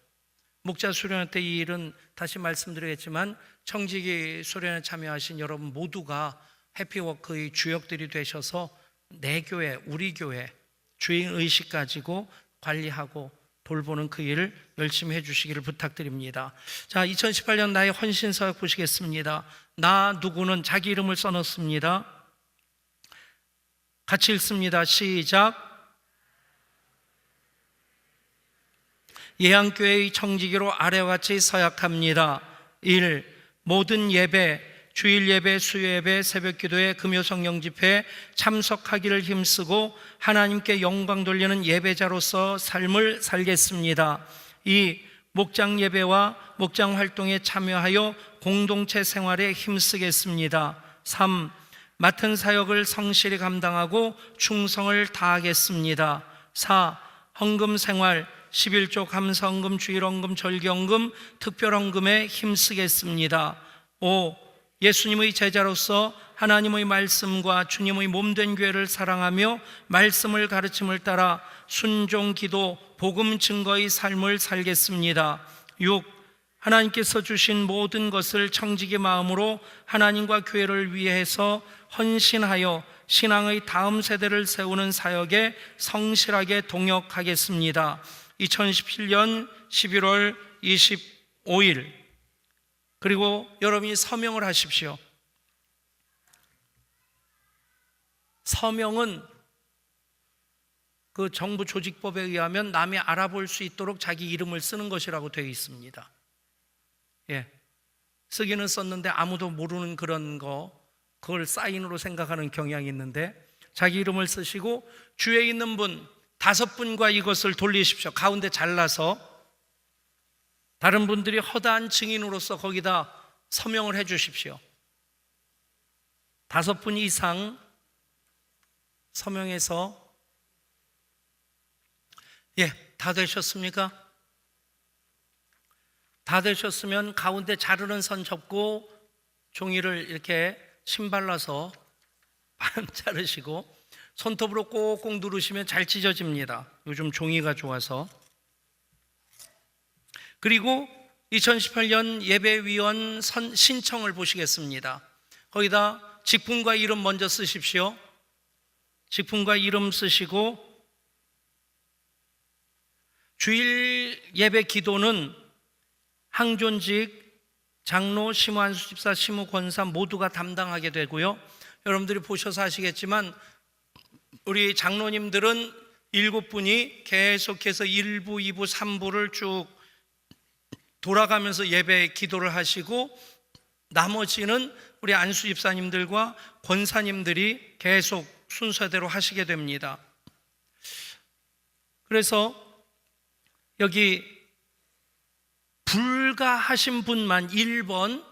목자 수련회 때 이 일은 다시 말씀드리겠지만 청지기 수련회 참여하신 여러분 모두가 해피워크의 주역들이 되셔서 내 교회, 우리 교회 주인의식 가지고 관리하고 돌보는 그 일을 열심히 해주시기를 부탁드립니다. 자, 2018년 나의 헌신서역 보시겠습니다. 나 누구는 자기 이름을 써놓습니다. 같이 읽습니다. 시작. 예양교회의 청지기로 아래와 같이 서약합니다. 1. 모든 예배, 주일 예배, 수요 예배, 새벽 기도회, 금요 성령 집회에 참석하기를 힘쓰고 하나님께 영광 돌리는 예배자로서 삶을 살겠습니다. 2. 목장 예배와 목장 활동에 참여하여 공동체 생활에 힘쓰겠습니다. 3. 맡은 사역을 성실히 감당하고 충성을 다하겠습니다. 4. 헌금 생활, 11조 감사헌금, 주일헌금, 절기헌금, 특별헌금에 힘쓰겠습니다. 5. 예수님의 제자로서 하나님의 말씀과 주님의 몸된 교회를 사랑하며 말씀을 가르침을 따라 순종, 기도, 복음 증거의 삶을 살겠습니다. 6. 하나님께서 주신 모든 것을 청지기 마음으로 하나님과 교회를 위해서 헌신하여 신앙의 다음 세대를 세우는 사역에 성실하게 동역하겠습니다. 2017년 11월 25일. 그리고 여러분이 서명을 하십시오. 서명은 그 정부 조직법에 의하면 남이 알아볼 수 있도록 자기 이름을 쓰는 것이라고 되어 있습니다. 예, 쓰기는 썼는데 아무도 모르는 그런 거, 그걸 사인으로 생각하는 경향이 있는데 자기 이름을 쓰시고 주위에 있는 분 5분과 이것을 돌리십시오. 가운데 잘라서 다른 분들이 허다한 증인으로서 거기다 서명을 해 주십시오. 5분 이상 서명해서, 예, 다 되셨습니까? 다 되셨으면 가운데 자르는 선 접고 종이를 이렇게 심 발라서 반 자르시고 손톱으로 꼭꼭 누르시면 잘 찢어집니다. 요즘 종이가 좋아서. 그리고 2018년 예배위원 신청을 보시겠습니다. 거기다 직분과 이름 먼저 쓰십시오. 직분과 이름 쓰시고 주일 예배 기도는 항존직, 장로, 시무 안수집사, 시무 권사 모두가 담당하게 되고요. 여러분들이 보셔서 아시겠지만 우리 장로님들은 7분이 계속해서 1부, 2부, 3부를 쭉 돌아가면서 예배 기도를 하시고 나머지는 우리 안수집사님들과 권사님들이 계속 순서대로 하시게 됩니다. 그래서 여기 불가하신 분만 1번에는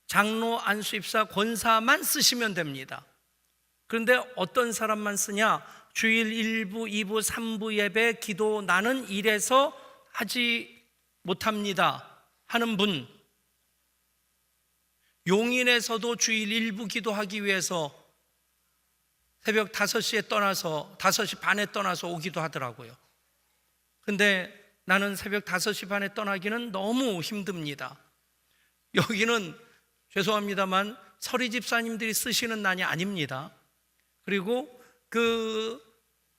장로, 안수집사, 권사만 쓰시면 됩니다. 그런데 어떤 사람만 쓰냐? 주일 1부, 2부, 3부 예배 기도 나는 이래서 하지 못합니다 하는 분, 용인에서도 주일 1부 기도하기 위해서 새벽 5시에 떠나서 5시 반에 떠나서 오기도 하더라고요. 근데 나는 새벽 5시 반에 떠나기는 너무 힘듭니다. 여기는 죄송합니다만 서리 집사님들이 쓰시는 난이 아닙니다. 그리고 그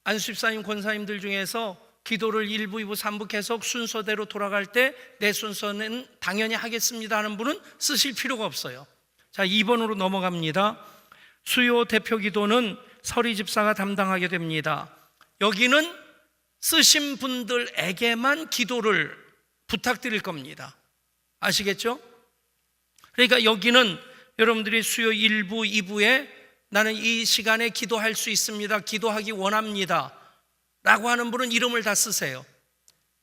안수집사님, 권사님들 중에서 기도를 1부, 2부, 3부 계속 순서대로 돌아갈 때 내 순서는 당연히 하겠습니다 하는 분은 쓰실 필요가 없어요. 자, 2번으로 넘어갑니다. 수요 대표 기도는 서리 집사가 담당하게 됩니다. 여기는 쓰신 분들에게만 기도를 부탁드릴 겁니다. 아시겠죠? 그러니까 여기는 여러분들이 수요 1부, 2부에 나는 이 시간에 기도할 수 있습니다, 기도하기 원합니다 라고 하는 분은 이름을 다 쓰세요.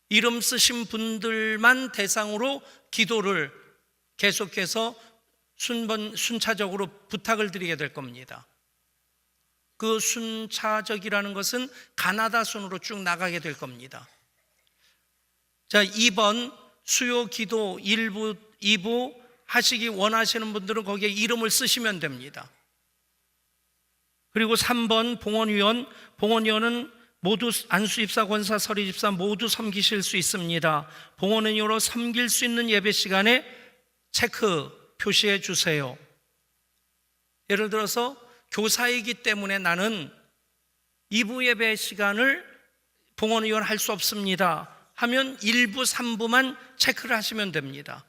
이름 쓰신 분들만 대상으로 기도를 계속해서 순차적으로 부탁을 드리게 될 겁니다. 그 순차적이라는 것은 가나다 순으로 쭉 나가게 될 겁니다. 자, 2번 수요 기도 1부, 2부 하시기 원하시는 분들은 거기에 이름을 쓰시면 됩니다. 그리고 3번 봉헌위원은 모두 안수집사, 권사, 서리집사 모두 섬기실 수 있습니다. 봉헌위원으로 섬길 수 있는 예배 시간에 체크 표시해 주세요. 예를 들어서 교사이기 때문에 나는 2부 예배 시간을 봉헌위원 할 수 없습니다 하면 1부, 3부만 체크를 하시면 됩니다.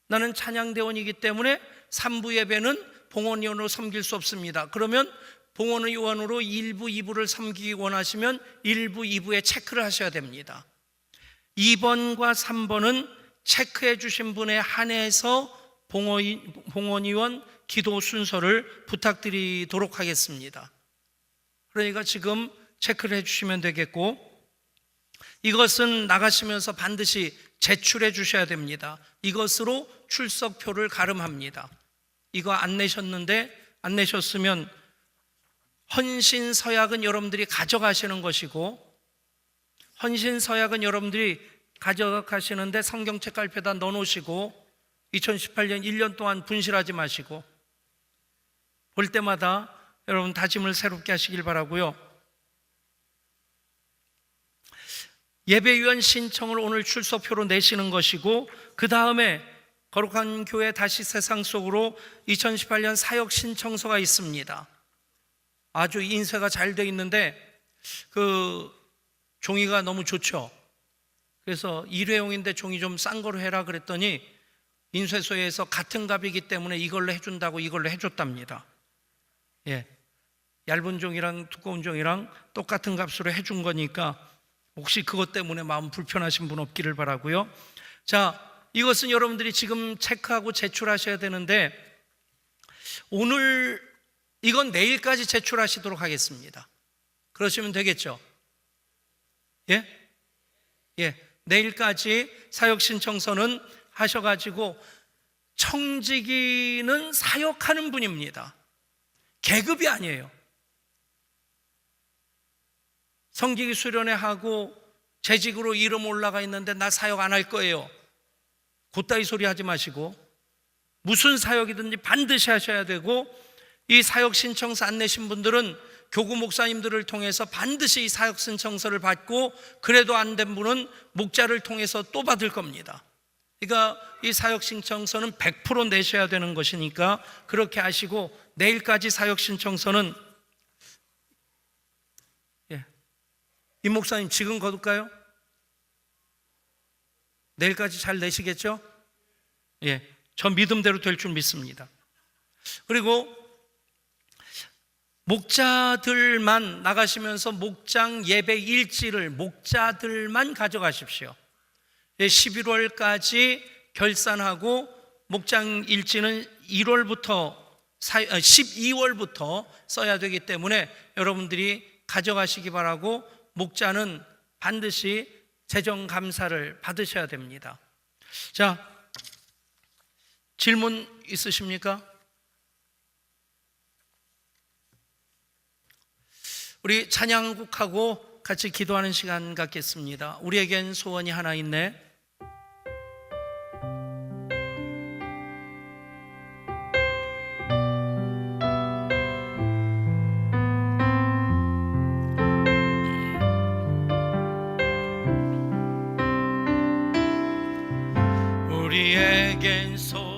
나는 찬양대원이기 때문에 3부 예배는 봉헌위원으로 섬길 수 없습니다. 그러면 봉헌위원으로 1부, 2부를 섬기기 원하시면 1부, 2부에 체크를 하셔야 됩니다. 2번과 3번은 체크해 주신 분에 한해서 봉헌위원 기도 순서를 부탁드리도록 하겠습니다. 그러니까 지금 체크를 해주시면 되겠고, 이것은 나가시면서 반드시 제출해 주셔야 됩니다. 이것으로 출석표를 가름합니다. 이거 안 내셨는데, 안 내셨으면 헌신서약은 여러분들이 가져가시는 것이고, 헌신서약은 여러분들이 가져가시는데 성경책 깔펴다 넣어놓으시고 2018년 1년 동안 분실하지 마시고 볼 때마다 여러분 다짐을 새롭게 하시길 바라고요. 예배위원 신청을 오늘 출석표로 내시는 것이고, 그 다음에 거룩한 교회 다시 세상 속으로 2018년 사역 신청서가 있습니다. 아주 인쇄가 잘 되어 있는데 그 종이가 너무 좋죠. 그래서 일회용인데 종이 좀 싼 거로 해라 그랬더니 인쇄소에서 같은 값이기 때문에 이걸로 해준다고 이걸로 해줬답니다. 예, 얇은 종이랑 두꺼운 종이랑 똑같은 값으로 해준 거니까 혹시 그것 때문에 마음 불편하신 분 없기를 바라고요. 자, 이것은 여러분들이 지금 체크하고 제출하셔야 되는데, 오늘 이건 내일까지 제출하시도록 하겠습니다. 그러시면 되겠죠? 예? 예, 내일까지 사역 신청서는 하셔가지고, 청지기는 사역하는 분입니다. 계급이 아니에요. 성지기 수련회 하고 재직으로 이름 올라가 있는데 나 사역 안 할 거예요, 그따위 소리 하지 마시고 무슨 사역이든지 반드시 하셔야 되고, 이 사역 신청서 안 내신 분들은 교구 목사님들을 통해서 반드시 이 사역 신청서를 받고, 그래도 안 된 분은 목자를 통해서 또 받을 겁니다. 그러니까 이 사역 신청서는 100% 내셔야 되는 것이니까 그렇게 하시고, 내일까지 사역 신청서는, 이 목사님 지금 거둘까요? 내일까지 잘 내시겠죠? 예, 저 믿음대로 될 줄 믿습니다. 그리고 목자들만 나가시면서 목장 예배 일지를 목자들만 가져가십시오. 11월까지 결산하고 목장 일지는 12월부터 써야 되기 때문에 여러분들이 가져가시기 바라고, 목자는 반드시 재정 감사를 받으셔야 됩니다. 자, 질문 있으십니까? 우리 찬양곡하고 같이 기도하는 시간 갖겠습니다. 우리에겐 소원이 하나 있네. 우리에겐 소원이